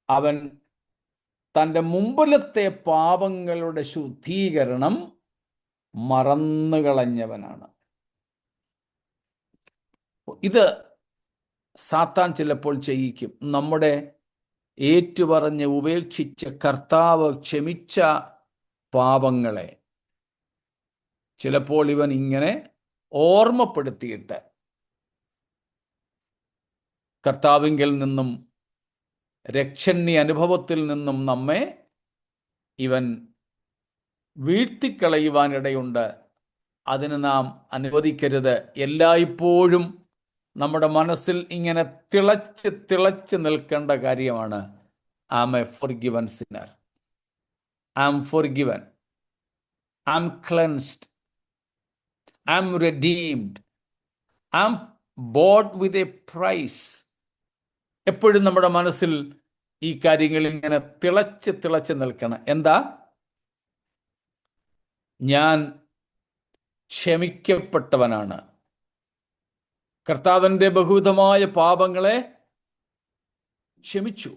അവൻ തൻ്റെ മുമ്പിലത്തെ പാപങ്ങളുടെ ശുദ്ധീകരണം മറന്നുകളഞ്ഞവനാണ്. ഇത് സാത്താൻ ചിലപ്പോൾ ചെയ്യിക്കും. നമ്മുടെ ഏറ്റുപറഞ്ഞ് ഉപേക്ഷിച്ച് കർത്താവ് ക്ഷമിച്ച പാപങ്ങളെ ചിലപ്പോൾ ഇവൻ ഇങ്ങനെ ഓർമ്മപ്പെടുത്തിയിട്ട് കർത്താവിങ്കിൽ നിന്നും രക്ഷണ്യ അനുഭവത്തിൽ നിന്നും നമ്മെ ഇവൻ വീഴ്ത്തിക്കളയുവാനിടയുണ്ട്. അതിന് നാം അനുവദിക്കരുത്. എല്ലായ്പ്പോഴും നമ്മുടെ മനസ്സിൽ ഇങ്ങനെ തിളച്ച് തിളച്ച് നിൽക്കേണ്ട കാര്യമാണ്, I am a forgiven sinner, I am forgiven, I am cleansed, I am redeemed, I am bought with a price. എപ്പോഴും നമ്മുടെ മനസ്സിൽ ഈ കാര്യങ്ങൾ ഇങ്ങനെ തിളച്ച് തിളച്ച് നിൽക്കണം. എന്താ? ഞാൻ ക്ഷമിക്കപ്പെട്ടവനാണ്. കർത്താവിൻ്റെ ബഹുവിധമായ പാപങ്ങളെ ക്ഷമിച്ചു.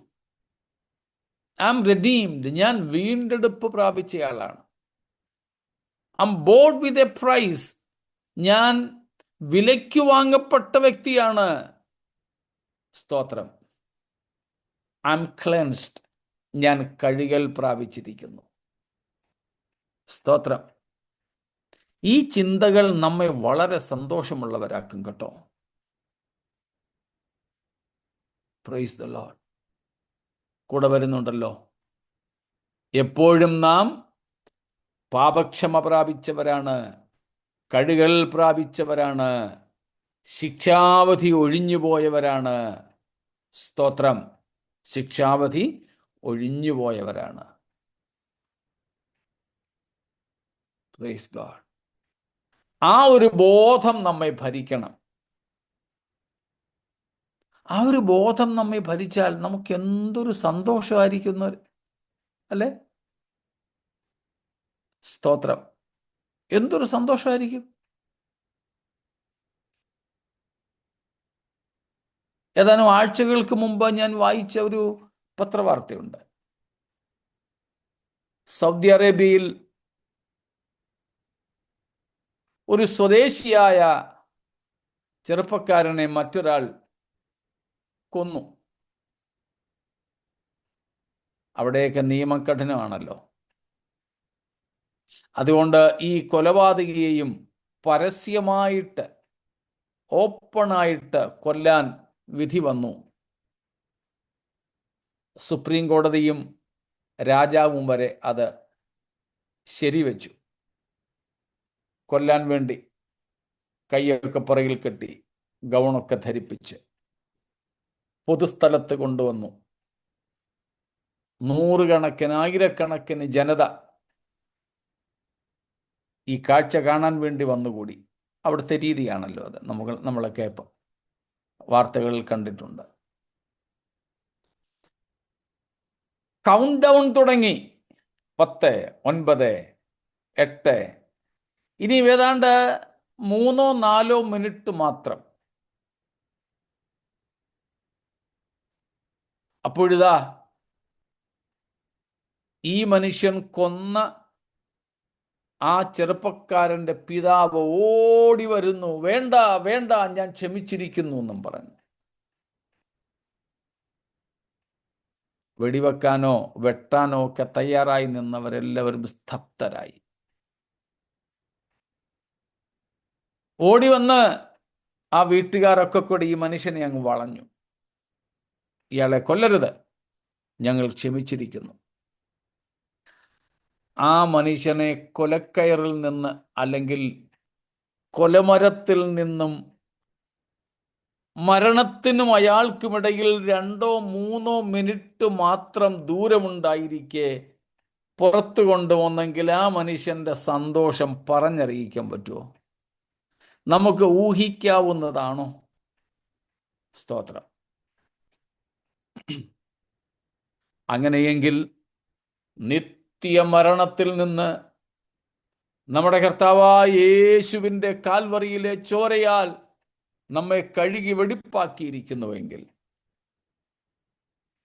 ഐ ആം redeemed, ഞാൻ വീണ്ടെടുപ്പ് പ്രാപിച്ചയാളാണ്. I am bought with a price, ഞാൻ വിലയ്ക്ക് വാങ്ങപ്പെട്ട വ്യക്തിയാണ്. സ്തോത്രം. ഐ ആം cleansed, ഞാൻ കഴുകൽ പ്രാപിച്ചിരിക്കുന്നു. സ്തോത്രം. ഈ ചിന്തകൾ നമ്മെ വളരെ സന്തോഷമുള്ളവരാക്കും കേട്ടോ. Praise the Lord. കൂടെ വരുന്നുണ്ടല്ലോ. എപ്പോഴും നാം പാപക്ഷമ പ്രാപിച്ചവരാണ്, കഴുകൽ പ്രാപിച്ചവരാണ്, ശിക്ഷാവധി ഒഴിഞ്ഞുപോയവരാണ്. സ്തോത്രം. ശിക്ഷാവധി ഒഴിഞ്ഞുപോയവരാണ്. Praise God. ആ ഒരു ബോധം നമ്മെ ഭരിക്കണം. ആ ഒരു ബോധം നമ്മെ ഭരിച്ചാൽ നമുക്ക് എന്തൊരു സന്തോഷമായിരിക്കും അല്ലേ? സ്തോത്രം. എന്തൊരു സന്തോഷമായിരിക്കും. ഏതാനും ആഴ്ചകൾക്ക് മുമ്പ് ഞാൻ വായിച്ച ഒരു പത്രവാർത്തയുണ്ട്. സൗദി അറേബ്യയിൽ ഒരു സ്വദേശിയായ ചെറുപ്പക്കാരനെ മറ്റൊരാൾ കൊന്നു. അവിടെയൊക്കെ നിയമം കഠിനമാണല്ലോ. അതുകൊണ്ട് ഈ കൊലപാതകിയെയും പരസ്യമായിട്ട് ഓപ്പണായിട്ട് കൊല്ലാൻ വിധി വന്നു. സുപ്രീം കോടതിയും രാജാവും വരെ അത് ശരിവെച്ചു. കൊല്ലാൻ വേണ്ടി കൈയൊക്കെ പുറകിൽ കെട്ടി ഗൗണൊക്കെ ധരിപ്പിച്ച് പൊതുസ്ഥലത്ത് കൊണ്ടുവന്നു. നൂറുകണക്കിന് ആയിരക്കണക്കിന് ജനത ഈ കാഴ്ച കാണാൻ വേണ്ടി വന്നുകൂടി. അവിടുത്തെ രീതിയാണല്ലോ അത്. നമ്മളൊക്കെ ഇപ്പം വാർത്തകളിൽ കണ്ടിട്ടുണ്ട്. കൗണ്ട് ഡൗൺ തുടങ്ങി. 10, 9, 8, ഇനി ഏതാണ്ട് 3-4 മിനിറ്റ് മാത്രം. അപ്പോഴിതാ ഈ മനുഷ്യൻ കൊന്ന ആ ചെറുപ്പക്കാരൻ്റെ പിതാവ് ഓടി വരുന്നു. വേണ്ട വേണ്ട, ഞാൻ ക്ഷമിച്ചിരിക്കുന്നു എന്നും പറഞ്ഞു. വെടിവെക്കാനോ വെട്ടാനോ ഒക്കെ തയ്യാറായി നിന്നവരെല്ലാവരും സ്തബ്ധരായി. ഓടി വന്ന് ആ വീട്ടുകാരൊക്കെ കൂടി ഈ മനുഷ്യനെ അങ്ങ് വളഞ്ഞു. ഇയാളെ കൊല്ലരുത്, ഞങ്ങൾ ക്ഷമിച്ചിരിക്കുന്നു. ആ മനുഷ്യനെ കൊലക്കയറിൽ നിന്ന് അല്ലെങ്കിൽ കൊലമരത്തിൽ നിന്നും മരണത്തിനും അയാൾക്കുമിടയിൽ 2-3 മിനിറ്റ് മാത്രം ദൂരമുണ്ടായിരിക്കെ പുറത്തു കൊണ്ടുവന്നെങ്കിൽ ആ മനുഷ്യന്റെ സന്തോഷം പറഞ്ഞറിയിക്കാൻ പറ്റുമോ? നമുക്ക് ഊഹിക്കാവുന്നതാണോ? സ്തോത്രം. അങ്ങനെയെങ്കിൽ നിത്യമരണത്തിൽ നിന്ന് നമ്മുടെ കർത്താവായ യേശുവിൻ്റെ കാൽവറിയിലെ ചോരയാൽ നമ്മെ കഴുകി വെടിപ്പാക്കിയിരിക്കുന്നുവെങ്കിൽ,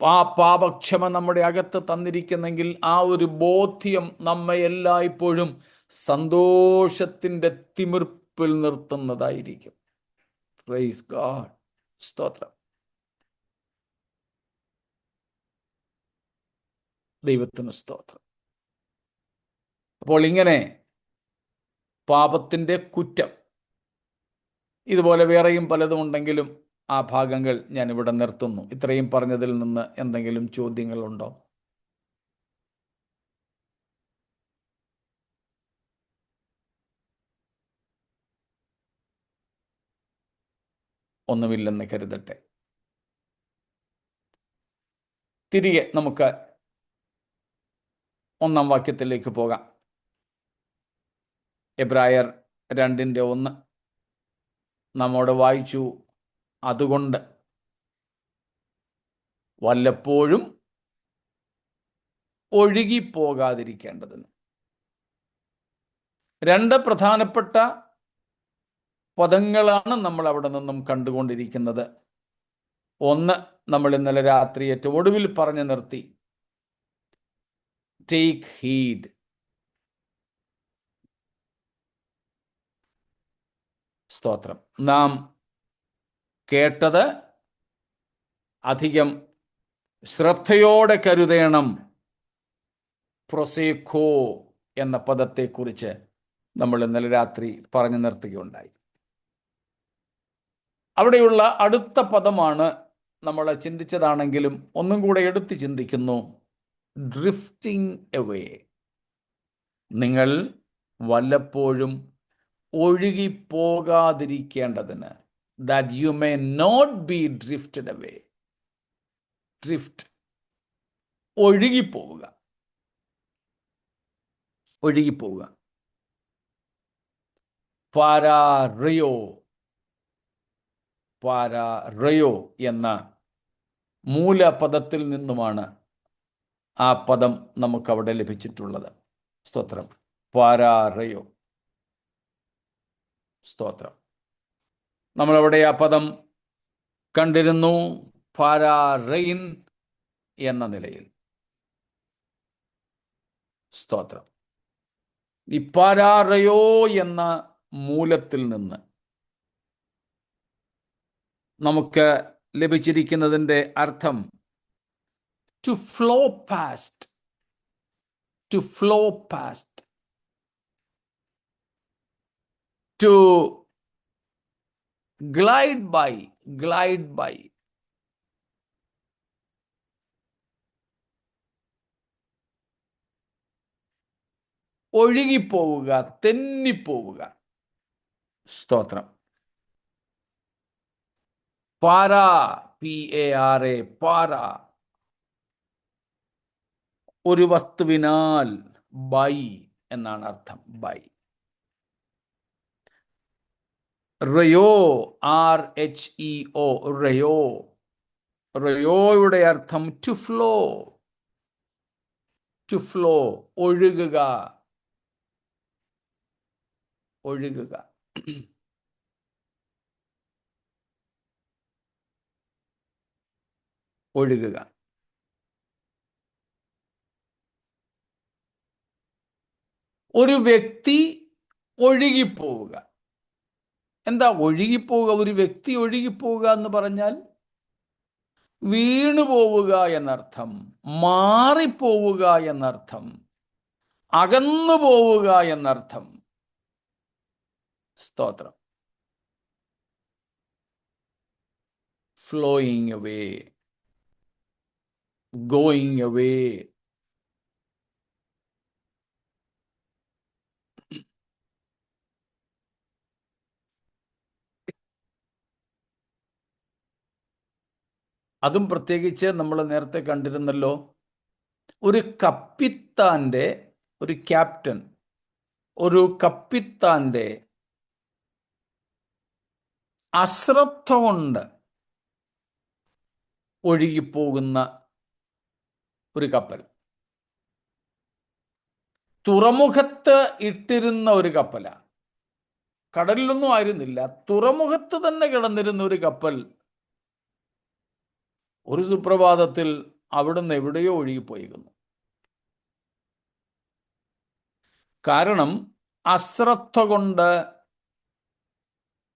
പാപക്ഷമ നമ്മുടെ അകത്ത് തന്നിരിക്കുന്നെങ്കിൽ, ആ ഒരു ബോധ്യം നമ്മെ എല്ലായ്പ്പോഴും സന്തോഷത്തിൻ്റെ തിമിർപ്പിൽ നിർത്തുന്നതായിരിക്കും. Praise God. സ്തോത്രം. ദൈവത്തിന് സ്തോത്രം. അപ്പോൾ ഇങ്ങനെ പാപത്തിൻ്റെ കുറ്റം, ഇതുപോലെ വേറെയും പലതും ഉണ്ടെങ്കിലും ആ ഭാഗങ്ങൾ ഞാൻ ഇവിടെ നിർത്തുന്നു. ഇത്രയും പറഞ്ഞതിൽ നിന്ന് എന്തെങ്കിലും ചോദ്യങ്ങളുണ്ടോ? ഒന്നുമില്ലെന്ന് കരുതട്ടെ. തിരികെ നമുക്ക് 1-ാം വാക്യത്തിലേക്ക് പോകാം. എബ്രായർ 2:1 നമ്മോട് വായിച്ചു. അതുകൊണ്ട് വല്ലപ്പോഴും ഒഴുകിപ്പോകാതിരിക്കേണ്ടതിന്. 2 പ്രധാനപ്പെട്ട പദങ്ങളാണ് നമ്മൾ അവിടെ നിന്നും കണ്ടുകൊണ്ടിരിക്കുന്നത്. ഒന്ന്, നമ്മൾ ഇന്നലെ രാത്രി ഏറ്റവും ഒടുവിൽ പറഞ്ഞു നിർത്തി, ടേക്ക് ഹീഡ്. സ്തോത്രം. നാം കേട്ടത് അധികം ശ്രദ്ധയോടെ കരുതേണം. പ്രൊസേഖോ എന്ന പദത്തെക്കുറിച്ച് നമ്മൾ ഇന്നലെ രാത്രി പറഞ്ഞു നിർത്തുകയുണ്ടായി. അവിടെയുള്ള അടുത്ത പദമാണ് നമ്മൾ ചിന്തിച്ചതാണെങ്കിലും ഒന്നും കൂടെ എടുത്ത് ചിന്തിക്കുന്നു, ഡ്രിഫ്റ്റിംഗ് എവേ. നിങ്ങൾ വല്ലപ്പോഴും ഒഴുകിപ്പോകാതിരിക്കേണ്ടതിന്, that you may not be drifted away. Drift, ഒഴുകിപ്പോവുക, ഒഴുകിപ്പോവുക. പാരാറയോ, പാരാറയോ എന്ന മൂലപദത്തിൽ നിന്നുമാണ് ആ പദം നമുക്കവിടെ ലഭിച്ചിട്ടുള്ളത്. സ്തോത്രം. പാരാറയോ. സ്തോത്രം. നമ്മളവിടെ ആ പദം കണ്ടിരുന്നു, പാരാറെയിൻ എന്ന നിലയിൽ. സ്തോത്രം. ഈ പാരാറയോ എന്ന മൂലത്തിൽ നിന്ന് നമുക്ക് ലഭിച്ചിരിക്കുന്നതിൻ്റെ അർത്ഥം to flow past, to flow past, to glide by, glide by. ഒഴുകിപ്പോവുക, തെന്നിപ്പോവുക. സ്തോത്രം. പാരാ, PARA, പാരാ, ഒരു വസ്തുവിനാൽ, ബൈ എന്നാണ് അർത്ഥം. ബൈ. Rheo, RHEO, rheo. റയോയുടെ അർത്ഥം ടു ഫ്ലോ, ടു ഫ്ലോ, ഒഴുകുക, ഒഴുകുക. ഒഴുകുക. ഒരു വ്യക്തി ഒഴുകിപ്പോവുക. എന്താ ഒഴുകിപ്പോവുക? ഒരു വ്യക്തി ഒഴുകിപ്പോവുക എന്ന് പറഞ്ഞാൽ വീണു പോവുക എന്നർത്ഥം, മാറിപ്പോവുക എന്നർത്ഥം, അകന്നു പോവുക എന്നർത്ഥം. സ്തോത്രം. Flowing away, going away. അതും പ്രത്യേകിച്ച് നമ്മൾ നേരത്തെ കണ്ടിരുന്നല്ലോ, ഒരു കപ്പിത്താൻ്റെ, ഒരു ക്യാപ്റ്റൻ, ഒരു കപ്പിത്താൻ്റെ അശ്രദ്ധ കൊണ്ട് ഒഴുകിപ്പോകുന്ന ഒരു കപ്പൽ, തുറമുഖത്ത് ഇട്ടിരുന്ന ഒരു കപ്പല, കടലിലൊന്നും ആയിരുന്നില്ല, തുറമുഖത്ത് തന്നെ കിടന്നിരുന്ന ഒരു കപ്പൽ ഒരു സുപ്രഭാതത്തിൽ അവിടുന്ന് എവിടെയോ ഒഴുകിപ്പോയിരുന്നു. കാരണം അശ്രദ്ധ കൊണ്ട്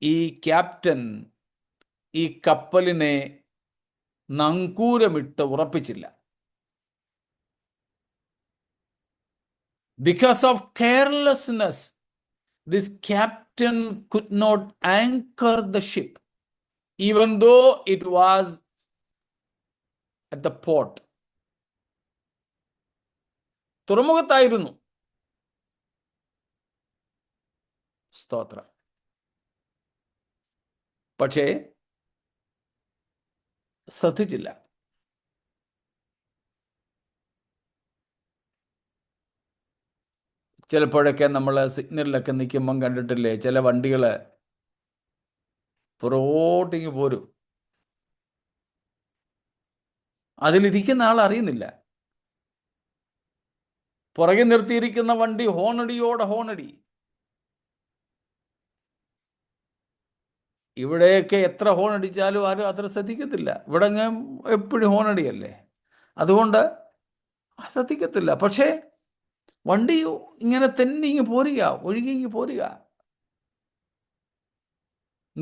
ഈ ക്യാപ്റ്റൻ ഈ കപ്പലിനെ നങ്കൂരമിട്ട് ഉറപ്പിച്ചില്ല. Because of carelessness, this captain could not anchor the ship, even though it was at the port. തുറമുഖത്തായിരുന്നു. സ്തോത്രം. പക്ഷേ ശ്രദ്ധിച്ചില്ല. ചിലപ്പോഴൊക്കെ നമ്മൾ സിഗ്നലിലൊക്കെ നിൽക്കുമ്പം കണ്ടിട്ടില്ലേ, ചില വണ്ടികൾ പുറകോട്ടിങ്ങ് പോരും. അതിലിരിക്കുന്ന ആൾ അറിയുന്നില്ല. പുറകെ നിർത്തിയിരിക്കുന്ന വണ്ടി ഹോണടിയോടെ ഹോണടി. ഇവിടെയൊക്കെ എത്ര ഹോൺ അടിച്ചാലും ആരും അത്ര ശ്രദ്ധിക്കത്തില്ല. ഇവിടെ എപ്പോഴും ഹോണടിയല്ലേ, അതുകൊണ്ട് ശ്രദ്ധിക്കത്തില്ല. പക്ഷേ വണ്ടി ഇങ്ങനെ തന്നെ ഇങ്ങ് പോരുക, ഒഴുകി ഇങ്ങ് പോരുക.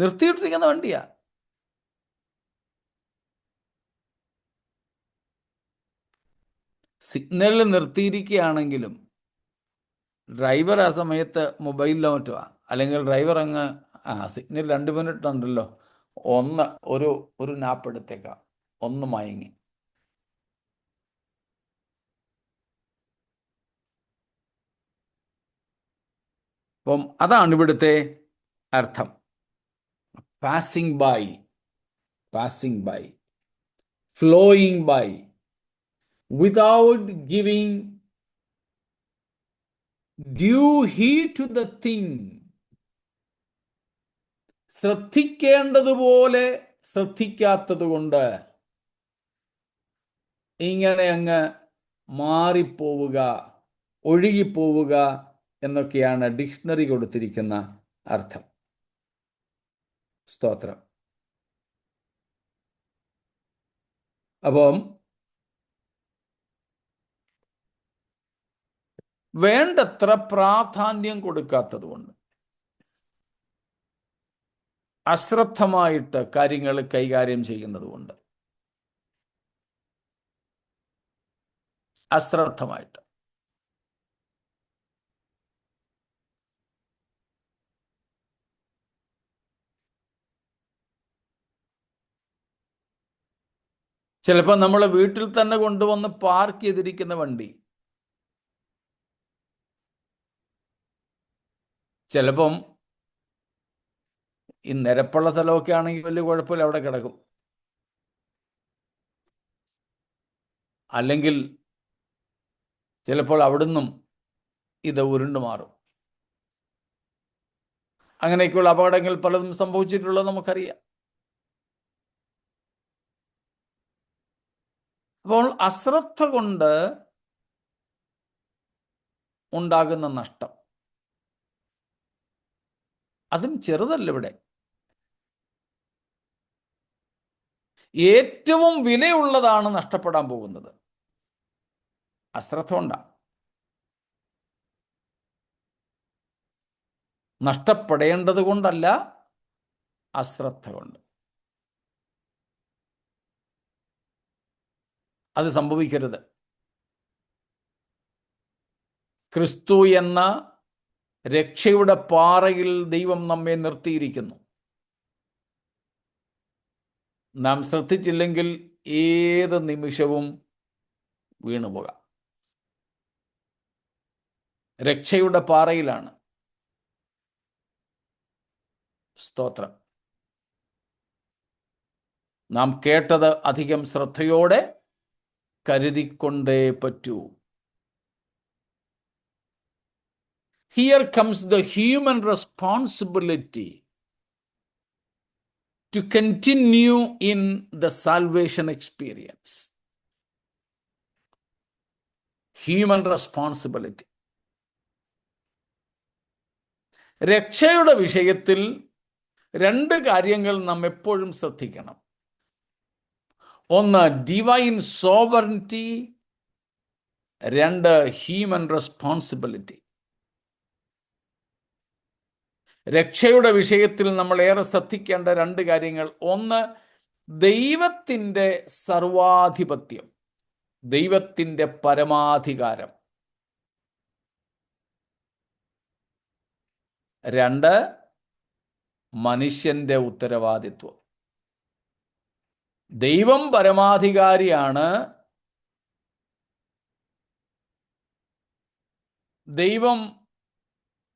നിർത്തിയിട്ടിരിക്കുന്ന വണ്ടിയാ. സിഗ്നലിൽ നിർത്തിയിരിക്കുകയാണെങ്കിലും ഡ്രൈവർ ആ സമയത്ത് മൊബൈലിലോ മറ്റോ, അല്ലെങ്കിൽ ഡ്രൈവർ അങ്ങ് സിഗ്നൽ 2 മിനിറ്റ് ഉണ്ടല്ലോ, ഒരു നാപ്പ് എടുത്തേക്കാം, ഒന്ന് മയങ്ങി. അപ്പം അതാണ് ഇവിടുത്തെ അർത്ഥം. Passing by, flowing by, without giving due heed to the thing. ശ്രദ്ധിക്കേണ്ടതുപോലെ ശ്രദ്ധിക്കാത്തത് കൊണ്ട് ഇങ്ങനെ അങ്ങ് മാറിപ്പോവുക, ഒഴുകിപ്പോവുക എന്നൊക്കെയാണ് ഡിക്ഷണറി കൊടുത്തിരിക്കുന്ന അർത്ഥം. സ്തോത്രം. അപ്പം വേണ്ടത്ര പ്രാധാന്യം കൊടുക്കാത്തത് കൊണ്ട്, അശ്രദ്ധമായിട്ട് കാര്യങ്ങൾ കൈകാര്യം ചെയ്യുന്നത് കൊണ്ട്, അശ്രദ്ധമായിട്ട് ചിലപ്പോൾ നമ്മളെ വീട്ടിൽ തന്നെ കൊണ്ടുവന്ന് പാർക്ക് ചെയ്തിരിക്കുന്ന വണ്ടി ചിലപ്പം ഈ നിരപ്പുള്ള സ്ഥലമൊക്കെ ആണെങ്കിൽ വലിയ കുഴപ്പമില്ല, അവിടെ കിടക്കും. അല്ലെങ്കിൽ ചിലപ്പോൾ അവിടുന്നും ഇത് ഉരുണ്ടു മാറും. അങ്ങനെയൊക്കെയുള്ള അപകടങ്ങൾ പലതും സംഭവിച്ചിട്ടുള്ളത് നമുക്കറിയാം. അപ്പോൾ അശ്രദ്ധ കൊണ്ട് ഉണ്ടാകുന്ന നഷ്ടം അതും ചെറുതല്ല. ഇവിടെ ഏറ്റവും വിലയുള്ളതാണ് നഷ്ടപ്പെടാൻ പോകുന്നത്. അശ്രദ്ധ കൊണ്ടാണ്. നഷ്ടപ്പെടേണ്ടത് കൊണ്ടല്ല, അശ്രദ്ധ കൊണ്ട്. അത് സംഭവിക്കരുത്. ക്രിസ്തു എന്ന രക്ഷയുടെ പാറയിൽ ദൈവം നമ്മെ നിർത്തിയിരിക്കുന്നു. നാം ശ്രദ്ധിച്ചില്ലെങ്കിൽ ഏത് നിമിഷവും വീണുപോകാം. രക്ഷയുടെ പാറയിലാണ്. സ്തോത്രം. നാം കേട്ടത് അധികം ശ്രദ്ധയോടെ കരുതിക്കൊണ്ടേ പറ്റൂ. Here comes the human responsibility to continue in the salvation experience. Human responsibility. രക്ഷയുടെ വിഷയത്തിൽ 2 കാര്യങ്ങൾ നാം എപ്പോഴും ശ്രദ്ധിക്കണം. ഒന്ന്, ഡിവൈൻ സോവറിറ്റി. 2, human responsibility. രക്ഷയുടെ വിഷയത്തിൽ നമ്മൾ ഏറെ ശ്രദ്ധിക്കേണ്ട രണ്ട് കാര്യങ്ങൾ. ഒന്ന്, ദൈവത്തിൻ്റെ സർവാധിപത്യം, ദൈവത്തിൻ്റെ പരമാധികാരം. രണ്ട്, മനുഷ്യന്റെ ഉത്തരവാദിത്വം. ദൈവം പരമാധികാരിയാണ്. ദൈവം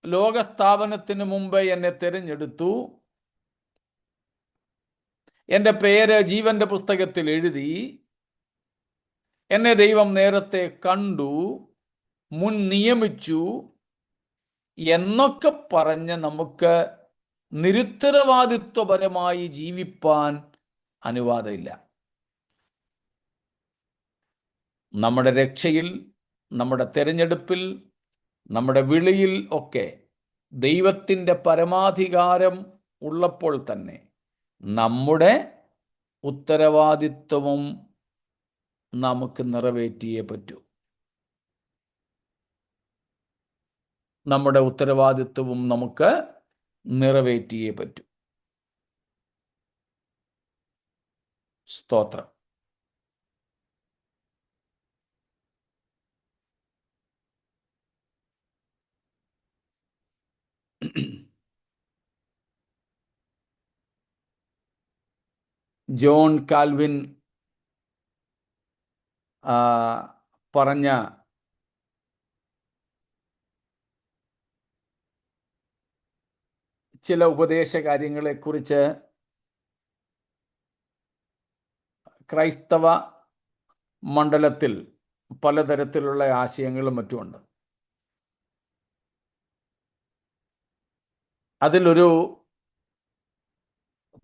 ലോകസ്ഥാപനത്തിന് മുമ്പ് എന്നെ തിരഞ്ഞെടുത്തു. എൻ്റെ പേര് ജീവന്റെ പുസ്തകത്തിൽ എഴുതി. എന്നെ ദൈവം നേരത്തെ കണ്ടു, മുൻ നിയമിച്ചു എന്നൊക്കെ പറഞ്ഞ് നമുക്ക് നിരുത്തരവാദിത്വപരമായി ജീവിപ്പാൻ അനുവാദമില്ല. നമ്മുടെ രക്ഷയിൽ, നമ്മുടെ തിരഞ്ഞെടുപ്പിൽ, നമ്മുടെ വിളിയിൽ ഒക്കെ ദൈവത്തിൻ്റെ പരമാധികാരം ഉള്ളപ്പോൾ തന്നെ നമ്മുടെ ഉത്തരവാദിത്വവും നമുക്ക് നിറവേറ്റിയേ പറ്റൂ. നമ്മുടെ ഉത്തരവാദിത്വവും നമുക്ക് നിറവേറ്റിയേ പറ്റൂ. സ്തോത്രം. ജോൺ കാൽവിൻ പറഞ്ഞ ചില ഉപദേശ കാര്യങ്ങളെക്കുറിച്ച് ക്രൈസ്തവ മണ്ഡലത്തിൽ പലതരത്തിലുള്ള ആശയങ്ങളും മറ്റുമുണ്ട്. അതിലൊരു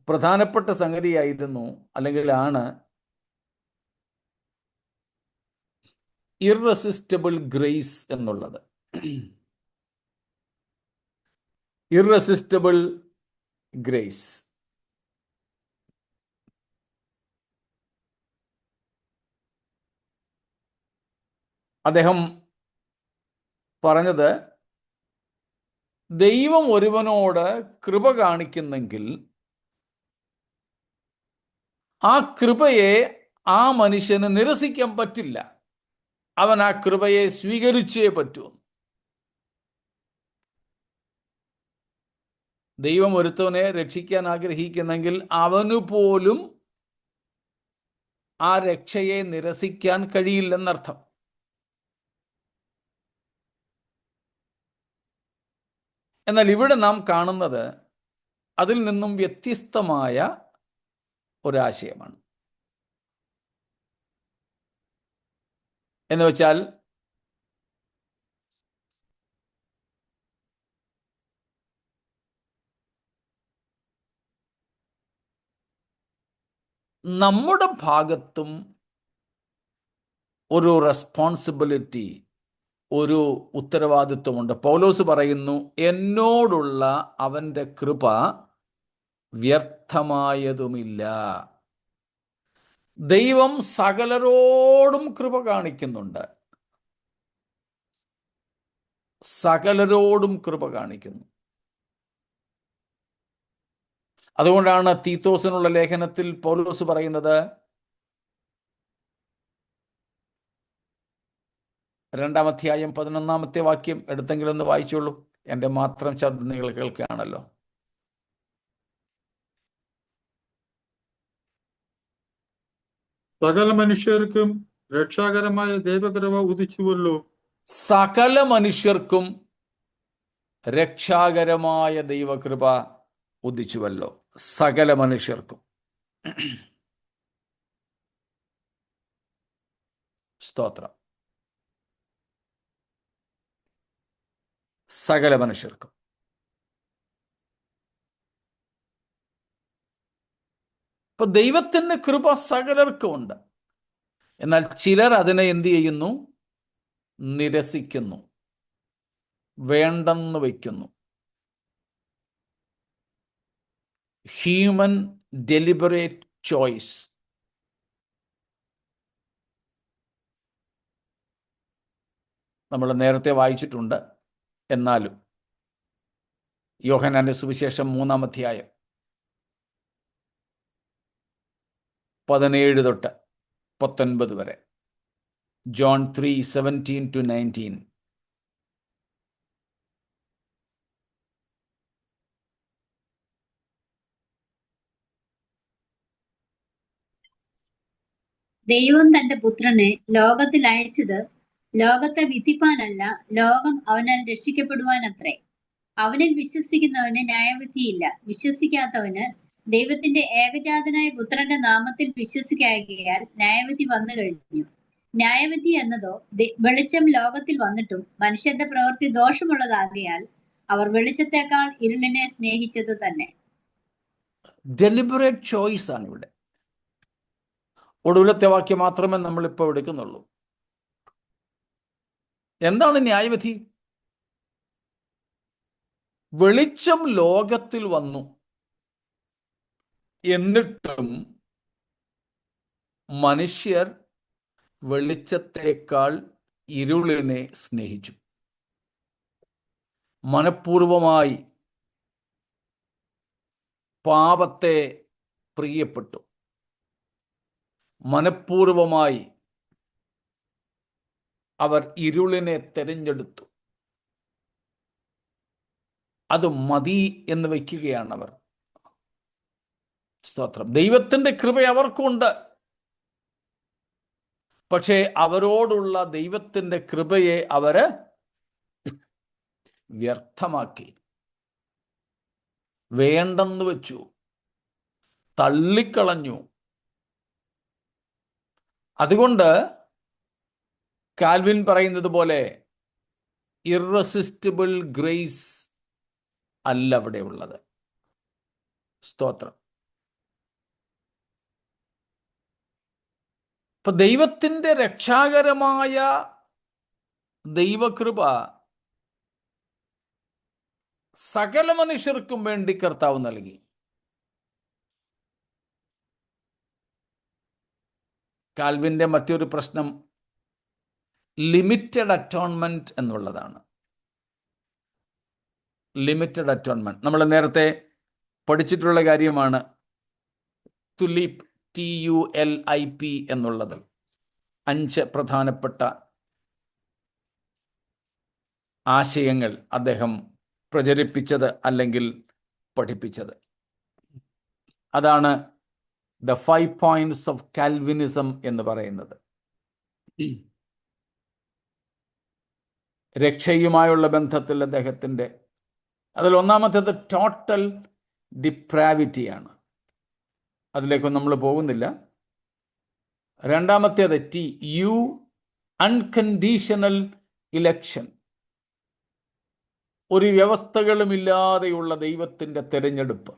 പ്രധാനപ്പെട്ട സംഗതിയായിരുന്നു, അല്ലെങ്കിൽ ആണ്, ഇർറെസിസ്റ്റബിൾ ഗ്രേസ് എന്നുള്ളത്. ഇർറെസിസ്റ്റബിൾ ഗ്രേസ്. അദ്ദേഹം പറഞ്ഞത്, ദൈവം ഒരുവനോട് കൃപ കാണിക്കുന്നെങ്കിൽ ആ കൃപയെ ആ മനുഷ്യന് നിരസിക്കാൻ പറ്റില്ല. അവൻ ആ കൃപയെ സ്വീകരിച്ചേ പറ്റൂ. ദൈവം ഒരുത്തവനെ രക്ഷിക്കാൻ ആഗ്രഹിക്കുന്നെങ്കിൽ അവനു പോലും ആ രക്ഷയെ നിരസിക്കാൻ കഴിയില്ലെന്നർത്ഥം. എന്നാൽ ഇവിടെ നാം കാണുന്നത് അതിൽ നിന്നും വ്യത്യസ്തമായ ഒരാശയമാണ്. എന്ന് വെച്ചാൽ, നമ്മുടെ ഭാഗത്തും ഒരു റെസ്പോൺസിബിലിറ്റി, ഒരു ഉത്തരവാദിത്വമുണ്ട്. പൗലോസ് പറയുന്നു, എന്നോടുള്ള അവൻ്റെ കൃപ വ്യർത്ഥമായതുമില്ല. ദൈവം സകലരോടും കൃപ കാണിക്കുന്നുണ്ട്. സകലരോടും കൃപ കാണിക്കുന്നു. അതുകൊണ്ടാണ് തീത്തോസിനുള്ള ലേഖനത്തിൽ പൗലോസ് പറയുന്നത്, 2-ാം അധ്യായം 11-ാമത്തെ വാക്യം എടുത്തെങ്കിലും ഒന്ന് വായിച്ചോളൂ. എൻ്റെ മാത്രം ശബ്ദം നിങ്ങൾ കേൾക്കുകയാണല്ലോ. സകല മനുഷ്യർക്കും രക്ഷാകരമായ ദൈവകൃപ ഉദിച്ചുവല്ലോ. സകല മനുഷ്യർക്കും രക്ഷാകരമായ ദൈവകൃപ ഉദിച്ചുവല്ലോ. സകല മനുഷ്യർക്കും. സ്തോത്രം. സകല മനുഷ്യർക്കും. ഇപ്പൊ ദൈവത്തിന്റെ കൃപ സകലർക്കും ഉണ്ട്. എന്നാൽ ചിലർ അതിനെ എന്ത് ചെയ്യുന്നു? നിരസിക്കുന്നു, വേണ്ടെന്ന് വയ്ക്കുന്നു. Human deliberate choice. നമ്മൾ നേരത്തെ വായിച്ചിട്ടുണ്ട്. എന്നാലും യോഹന്നാന്റെ സുവിശേഷം 3-ാം അധ്യായം 17 തൊട്ട് 19 വരെ. ജോൺ 3:17-19. ദൈവം തന്റെ പുത്രനെ ലോകത്തിൽ അയച്ചത് ലോകത്തെ വിധിപ്പാനല്ല, ലോകം അവനാൽ രക്ഷിക്കപ്പെടുവാനത്രേ. അവനിൽ വിശ്വസിക്കുന്നവന് ന്യായവിധിയില്ല. വിശ്വസിക്കാത്തവന് ദൈവത്തിന്റെ ഏകജാതനായ പുത്രന്റെ നാമത്തിൽ വിശ്വസിക്കായ്കയാൽ ന്യായവിധി വന്നു കഴിഞ്ഞു. ന്യായവിധി എന്നതോ വെളിച്ചം ലോകത്തിൽ വന്നിട്ടും മനുഷ്യന്റെ പ്രവൃത്തി ദോഷമുള്ളതാകയാൽ അവർ വെളിച്ചത്തെക്കാൾ ഇരുളിനെ സ്നേഹിച്ചത് തന്നെ. ഡെലിബറേറ്റ് ചോയ്സ് ആണ് ഇവിടെ. ഒടുവിലത്തെ വാക്യം മാത്രമേ നമ്മളിപ്പോൾ എടുക്കുന്നുള്ളൂ. എന്താണ് ന്യായവിധി? വെളിച്ചം ലോകത്തിൽ വന്നു, എന്നിട്ടും മനുഷ്യർ വെളിച്ചത്തേക്കാൾ ഇരുളിനെ സ്നേഹിച്ചു. മനഃപൂർവമായി പാപത്തെ പ്രിയപ്പെട്ടു. മനഃപൂർവമായി അവർ ഇരുളിനെ തെരഞ്ഞെടുത്തു. അത് മതി എന്ന് വയ്ക്കുകയാണ് അവർ. സ്തോത്രം. ദൈവത്തിൻ്റെ കൃപ അവർക്കുണ്ട്. പക്ഷേ അവരോടുള്ള ദൈവത്തിൻ്റെ കൃപയെ അവര് വ്യർത്ഥമാക്കി, വേണ്ടെന്ന് വെച്ചു, തള്ളിക്കളഞ്ഞു. അതുകൊണ്ട് കാൽവിൻ പറയുന്നത് പോലെ ഇറസിസ്റ്റിബിൾ ഗ്രേസ് അല്ല അവിടെ ഉള്ളത്. സ്തോത്രം. ഇപ്പൊ ദൈവത്തിൻ്റെ രക്ഷാകരമായ ദൈവകൃപ സകല മനുഷ്യർക്കും വേണ്ടി കർത്താവ് നൽകി. കാൽവിൻ്റെ മറ്റൊരു പ്രശ്നം ലിമിറ്റഡ് അറ്റോൺമെന്റ് എന്നുള്ളതാണ്. ലിമിറ്റഡ് അറ്റോൺമെന്റ് നമ്മൾ നേരത്തെ പഠിച്ചിട്ടുള്ള കാര്യമാണ്. തുലിപ്, TULIP എന്നുള്ളത് 5 പ്രധാനപ്പെട്ട ആശയങ്ങൾ അദ്ദേഹം പ്രചരിപ്പിച്ചത് അല്ലെങ്കിൽ പഠിപ്പിച്ചത്. അതാണ് ദ 5 points ഓഫ് കാൽവിനിസം എന്ന് പറയുന്നത്. രക്ഷയുമായുള്ള ബന്ധത്തിൽ അദ്ദേഹത്തിൻ്റെ അതിൽ ഒന്നാമത്തേത് ടോട്ടൽ ഡിപ്രാവിറ്റിയാണ്. അതിലേക്കൊന്നും നമ്മൾ പോകുന്നില്ല. രണ്ടാമത്തേത് അൺകണ്ടീഷണൽ ഇലക്ഷൻ, ഒരു വ്യവസ്ഥകളുമില്ലാതെയുള്ള ദൈവത്തിൻ്റെ തിരഞ്ഞെടുപ്പ്.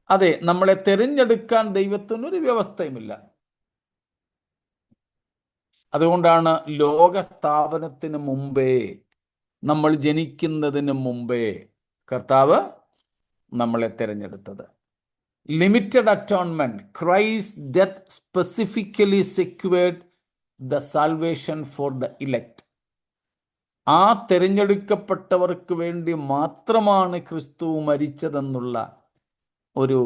അതെ, നമ്മളെ തിരഞ്ഞെടുക്കാൻ ദൈവത്തിനൊരു വ്യവസ്ഥയുമില്ല. അതുകൊണ്ടാണ് ലോകസ്ഥാപനത്തിന് മുമ്പേ, നമ്മൾ ജനിക്കുന്നതിന് മുമ്പേ കർത്താവ് നമ്മളെ തിരഞ്ഞെടുത്തത്. Limited atonement, Christ death specifically secured the salvation for the elect. ആ തിരഞ്ഞെടുക്കപ്പെട്ടവർക്ക് വേണ്ടി മാത്രമാണ് ക്രിസ്തു മരിച്ചതെന്നുള്ള ഒരു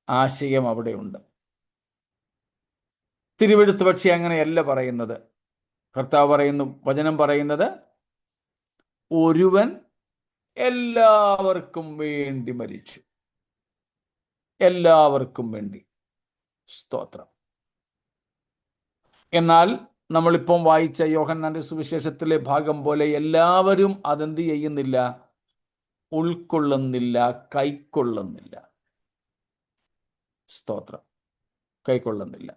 ആശയം അവിടെയുണ്ട്. തിരുവെഴുത്ത് പക്ഷേ അങ്ങനെയല്ല പറയുന്നത്. കർത്താവ് പറയുന്നു, വചനം പറയുന്നത്, ഒരുവൻ എല്ലാവർക്കും വേണ്ടി മരിച്ചു. എല്ലാവർക്കും വേണ്ടി. സ്തോത്രം. എന്നാൽ നമ്മളിപ്പം വായിച്ച യോഹന്നാന്റെ സുവിശേഷത്തിലെ ഭാഗം പോലെ എല്ലാവരും അതെന്ത് ചെയ്യുന്നില്ല? ഉൾക്കൊള്ളുന്നില്ല, കൈക്കൊള്ളുന്നില്ല. സ്തോത്രം. കൈക്കൊള്ളുന്നില്ല.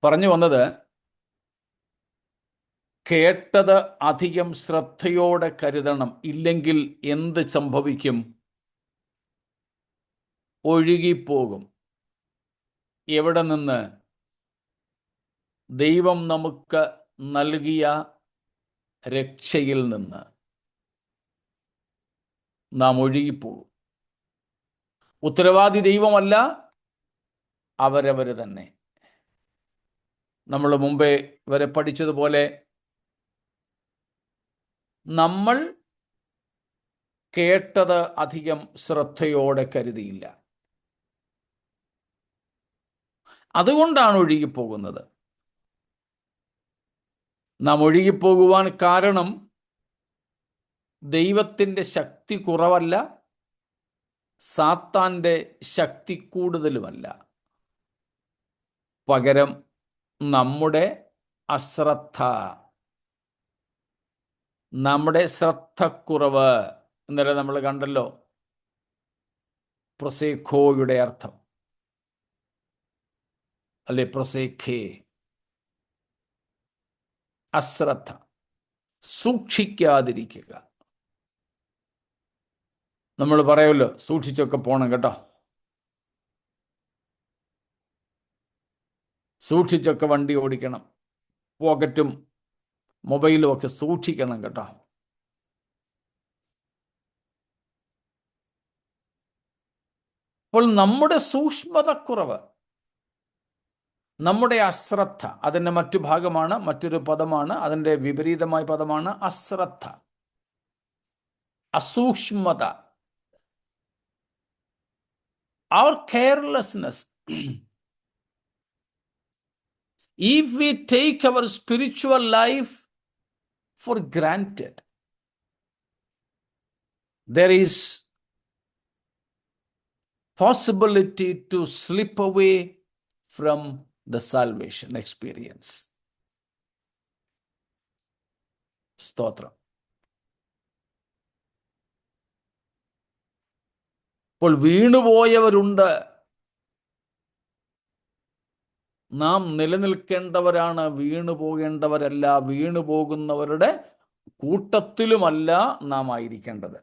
പറഞ്ഞു വന്നത്, കേട്ടത് അധികം ശ്രദ്ധയോടെ കരുതണം, ഇല്ലെങ്കിൽ എന്ത് സംഭവിക്കും? ഒഴുകിപ്പോകും. എവിടെ നിന്ന്? ദൈവം നമുക്ക് നൽകിയ രക്ഷയിൽ നിന്ന് നാം ഒഴുകിപ്പോകും. ഉത്തരവാദി ദൈവമല്ല, അവരവർ തന്നെ. നമ്മൾ മുമ്പേ വരെ പഠിച്ചതുപോലെ നമ്മൾ കേട്ടത് അധികം ശ്രദ്ധയോടെ കരുതിയില്ല. അതുകൊണ്ടാണ് ഒഴുകിപ്പോകുന്നത്. നാം ഒഴുകിപ്പോകുവാൻ കാരണം ദൈവത്തിൻ്റെ ശക്തി കുറവല്ല, സാത്താൻ്റെ ശക്തി കൂടുതലുമല്ല. പകരം നമ്മുടെ അശ്രദ്ധ, നമ്മുടെ ശ്രദ്ധക്കുറവ്. ഇന്നലെ നമ്മൾ കണ്ടല്ലോ പ്രൊസേഖോയുടെ അർത്ഥം, അല്ലെ? പ്രൊസേഖേ, അശ്രദ്ധ, സൂക്ഷിക്കാതിരിക്കുക. നമ്മൾ പറയുമല്ലോ, സൂക്ഷിച്ചൊക്കെ പോണം കേട്ടോ, സൂക്ഷിച്ചൊക്കെ വണ്ടി ഓടിക്കണം, പോക്കറ്റും മൊബൈലും ഒക്കെ സൂക്ഷിക്കണം കേട്ടോ. അപ്പോൾ നമ്മുടെ സൂക്ഷ്മതക്കുറവ്, നമ്മുടെ അശ്രദ്ധ, അതിൻ്റെ മറ്റു ഭാഗമാണ്, മറ്റൊരു പദമാണ്, അതിൻ്റെ വിപരീതമായ പദമാണ് അശ്രദ്ധ, അസൂക്ഷ്മത. Our carelessness. If we take our spiritual life for granted, there is possibility to slip away from the salvation experience. സ്തോത്രം. അപ്പോൾ വീണുപോയവരുണ്ട്. നാം നിലനിൽക്കേണ്ടവരാണ്, വീണു പോകേണ്ടവരല്ല. വീണു പോകുന്നവരുടെ കൂട്ടത്തിലുമല്ല നാം ആയിരിക്കേണ്ടത്.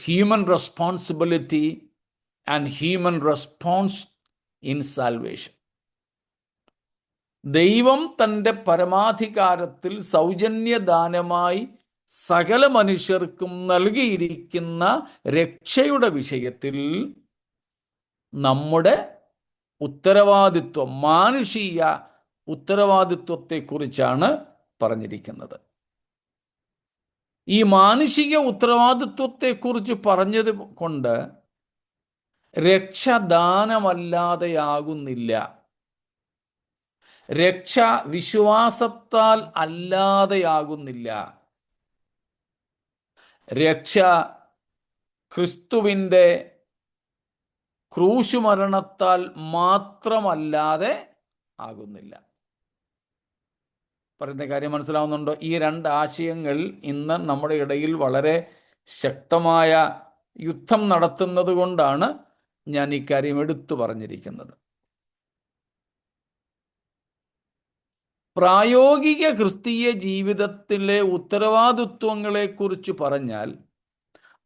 Human responsibility and human response in salvation. ദൈവം തൻ്റെ പരമാധികാരത്തിൽ സൗജന്യദാനമായി സകല മനുഷ്യർക്കും നൽകിയിരിക്കുന്ന രക്ഷയുടെ വിഷയത്തിൽ നമ്മുടെ ഉത്തരവാദിത്വം, മാനുഷിക ഉത്തരവാദിത്വത്തെക്കുറിച്ചാണ് പറഞ്ഞിരിക്കുന്നത്. ഈ മാനുഷിക ഉത്തരവാദിത്വത്തെക്കുറിച്ച് പറഞ്ഞത് കൊണ്ട് രക്ഷ ദാനമല്ലാതെയാകുന്നില്ല, രക്ഷ വിശ്വാസത്താൽ അല്ലാതെയാകുന്നില്ല, രക്ഷ ക്രിസ്തുവിൻ്റെ ക്രൂശുമരണത്താൽ മാത്രമല്ലാതെ ആകുന്നില്ല. പറയുന്ന കാര്യം മനസ്സിലാവുന്നുണ്ടോ? ഈ രണ്ട് ആശയങ്ങൾ ഇന്ന് നമ്മുടെ ഇടയിൽ വളരെ ശക്തമായ യുദ്ധം നടത്തുന്നത് കൊണ്ടാണ് ഞാൻ ഈ കാര്യം എടുത്തു പറഞ്ഞിരിക്കുന്നത്. പ്രായോഗിക ക്രിസ്തീയ ജീവിതത്തിലെ ഉത്തരവാദിത്വങ്ങളെക്കുറിച്ച് പറഞ്ഞാൽ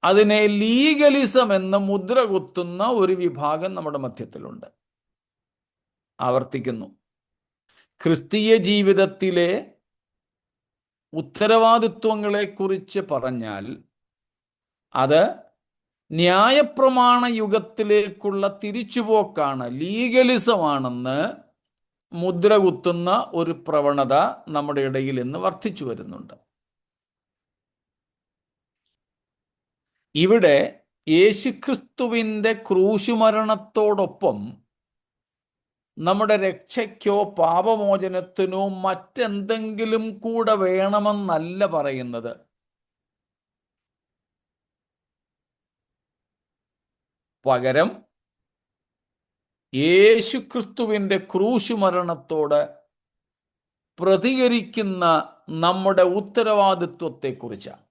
അതിനെ ലീഗലിസം എന്ന മുദ്ര കുത്തുന്ന ഒരു വിഭാഗം നമ്മുടെ മധ്യത്തിലുണ്ട്. ആവർത്തിക്കുന്നു, ക്രിസ്തീയ ജീവിതത്തിലെ ഉത്തരവാദിത്വങ്ങളെക്കുറിച്ച് പറഞ്ഞാൽ അത് ന്യായപ്രമാണ യുഗത്തിലേക്കുള്ള തിരിച്ചുപോക്കാണ്, ലീഗലിസമാണെന്ന് മുദ്ര കുത്തുന്ന ഒരു പ്രവണത നമ്മുടെ ഇടയിൽ ഇന്ന് വർദ്ധിച്ചു വരുന്നുണ്ട്. ഇവിടെ യേശുക്രിസ്തുവിൻ്റെ ക്രൂശുമരണത്തോടൊപ്പം നമ്മുടെ രക്ഷയ്ക്കോ പാപമോചനത്തിനോ മറ്റെന്തെങ്കിലും കൂടെ വേണമെന്നല്ല പറയുന്നത്. പകരം യേശുക്രിസ്തുവിൻ്റെ ക്രൂശുമരണത്തോട് പ്രതികരിക്കുന്ന നമ്മുടെ ഉത്തരവാദിത്വത്തെക്കുറിച്ചാണ്.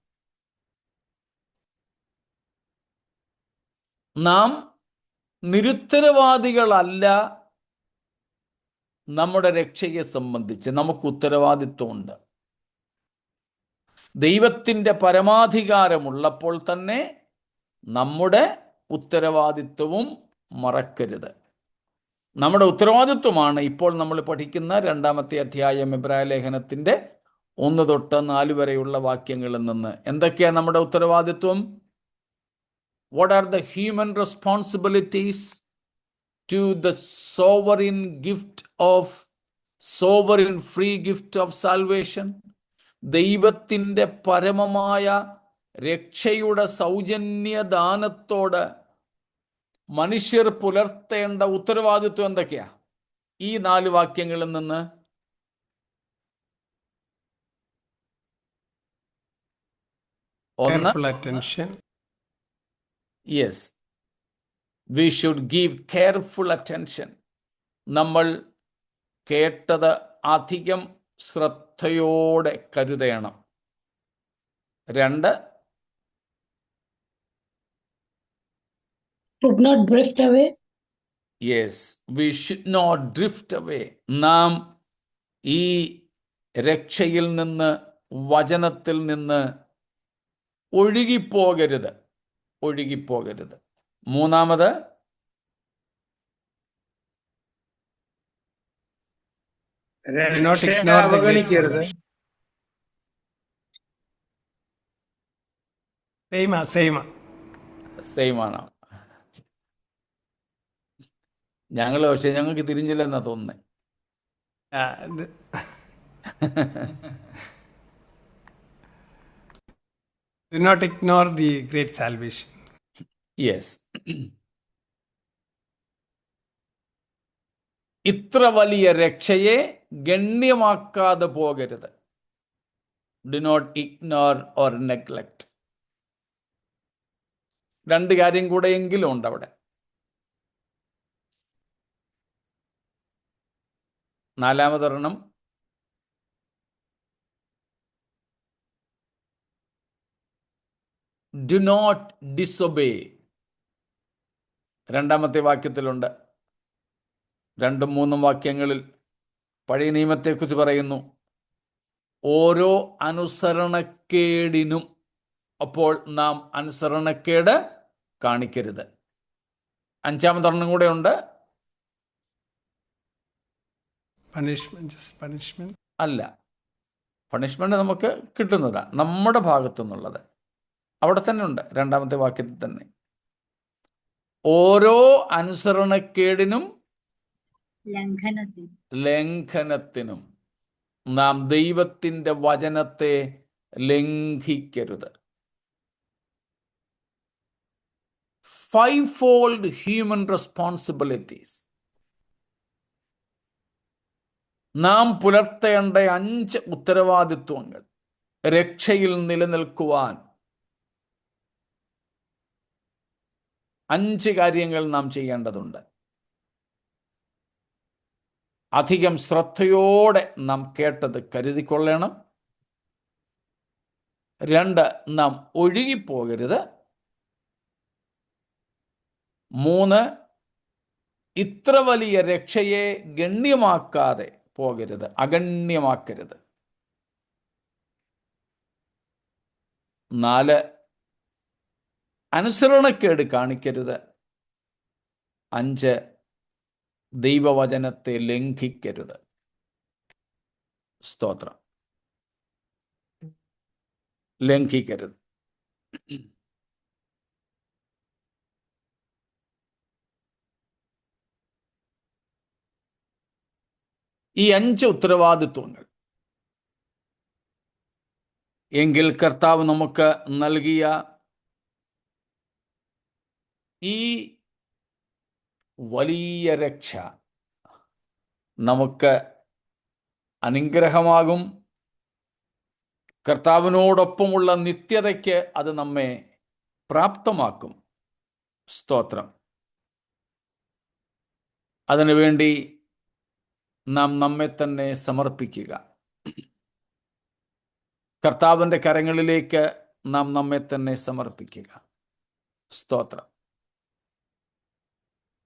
നാം നിരുത്തരവാദികളല്ല. നമ്മുടെ രക്ഷയെ സംബന്ധിച്ച് നമുക്ക് ഉത്തരവാദിത്വമുണ്ട്. ദൈവത്തിൻ്റെ പരമാധികാരമുള്ളപ്പോൾ തന്നെ നമ്മുടെ ഉത്തരവാദിത്വവും മറക്കരുത്. നമ്മുടെ ഉത്തരവാദിത്വമാണ് ഇപ്പോൾ നമ്മൾ പഠിക്കുന്ന 2-ാമത്തെ അധ്യായം എബ്രായ ലേഖനത്തിൻ്റെ 1 തൊട്ട് 4 വരെയുള്ള വാക്യങ്ങളിൽ നിന്ന്. എന്തൊക്കെയാണ് നമ്മുടെ ഉത്തരവാദിത്വം? What are the human responsibilities to the sovereign free gift of salvation? ദൈവത്തിൻ്റെ പരമമായ രക്ഷയുടെ സൗജന്യദാനത്തോട് മനുഷ്യർ പുലർത്തേണ്ട ഉത്തരവാദിത്വം എന്തൊക്കെയാ? ഈ 4 വാക്യങ്ങളിൽ നിന്ന് ഒന്ന്, Careful attention. Yes, we should give careful attention. നമ്മൾ കേട്ടത് അധികം ശ്രദ്ധയോടെ കരുതണം. 2, Should not drift away. Yes, we should not drift away. നാം ഈ രക്ഷയിൽ നിന്ന്, വചനത്തിൽ നിന്ന് ഒഴുകിപ്പോകരുത്. 3, Do not ignore the great salvation. Same. Same ആണ്. പക്ഷെ ഞങ്ങൾക്ക് തിരിഞ്ഞില്ലെന്നാ തോന്നുന്നത്. Do not ignore the great salvation. Yes, ഇത്ര വലിയ രക്ഷയെ ഗണ്യമാക്കാതെ പോകരുത്. Do not ignore or neglect. 2 കാര്യം കൂടെ എങ്കിലും ഉണ്ട് അവിടെ. 4-മതൊരെണ്ണം, ഡു നോട്ട് ഡിസൊബേ. 2-മത്തെ വാക്യത്തിലുണ്ട്. 2ഉം 3ഉം വാക്യങ്ങളിൽ പഴയ നിയമത്തെക്കുറിച്ച് പറയുന്നു. ഓരോ അനുസരണക്കേടിനും അപ്പോൾ നാം അനുസരണക്കേട് കാണിക്കരുത്. 5-മതൊരെണ്ണം കൂടെ ഉണ്ട്. Punishment. അല്ല, പണിഷ്മെന്റ് നമുക്ക് കിട്ടുന്നതാ, നമ്മുടെ ഭാഗത്തു നിന്നുള്ളത്. അവിടെ തന്നെ ഉണ്ട്, 2-മത്തെ വാക്യത്തിൽ തന്നെ. ഓരോ അനുസരണക്കേടിനും ലംഘനത്തിനും നാം ദൈവത്തിൻ്റെ വചനത്തെ ലംഘിക്കരുത്. 5-fold human responsibilities. നാം പുലർത്തേണ്ട 5 ഉത്തരവാദിത്വങ്ങൾ രക്ഷയിൽ നിലനിൽക്കുവാൻ. 5 കാര്യങ്ങൾ നാം ചെയ്യേണ്ടതുണ്ട്. അധികം ശ്രദ്ധയോടെ നാം കേട്ടത് കരുതിക്കൊള്ളണം. 2, നാം ഒഴുകിപ്പോകരുത്. 3, ഇത്ര വലിയ രക്ഷയെ ഗണ്യമാക്കാതെ പോകരുത്, അഗണ്യമാക്കരുത്. 4, അനുസരണക്കേട് കാണിക്കരുത്. 5, ദൈവവചനത്തെ ലംഘിക്കരുത്. സ്തോത്രം. ലംഘിക്കരുത്. ഈ 5 ഉത്തരവാദിത്വങ്ങൾ എങ്കിൽ കർത്താവ് നമുക്ക് നൽകിയ ഈ വലിയ രക്ഷ നമുക്ക് അനുഗ്രഹമാകും. കർത്താവിനോടൊപ്പമുള്ള നിത്യതയ്ക്ക് അത് നമ്മെ പ്രാപ്തമാക്കും. സ്തോത്രം. അതിനുവേണ്ടി നാം നമ്മെ തന്നെ സമർപ്പിക്കുക. കർത്താവിൻ്റെ കരങ്ങളിലേക്ക് നാം നമ്മെ തന്നെ സമർപ്പിക്കുക. സ്തോത്രം.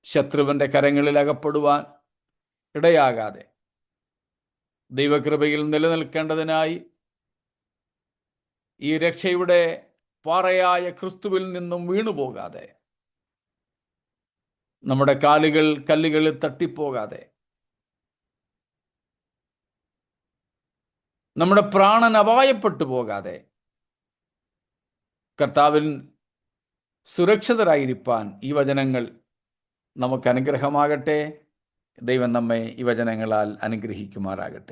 ശത്രുവിൻ്റെ കരങ്ങളിൽ അകപ്പെടുവാൻ ഇടയാകാതെ ദൈവകൃപയിൽ നിലനിൽക്കേണ്ടതിനായി ഈ രക്ഷയുടെ പാറയായ ക്രിസ്തുവിൽ നിന്നും വീണുപോകാതെ, നമ്മുടെ കാലുകൾ കല്ലുകളിൽ തട്ടിപ്പോകാതെ, നമ്മുടെ പ്രാണൻ അപായപ്പെട്ടു പോകാതെ കർത്താവിൻ സുരക്ഷിതരായിരിക്കാൻ ഈ വചനങ്ങൾ നമുക്ക് അനുഗ്രഹമാകട്ടെ. ദൈവം നമ്മെ ഈ വചനങ്ങളാൽ അനുഗ്രഹിക്കുമാറാകട്ടെ.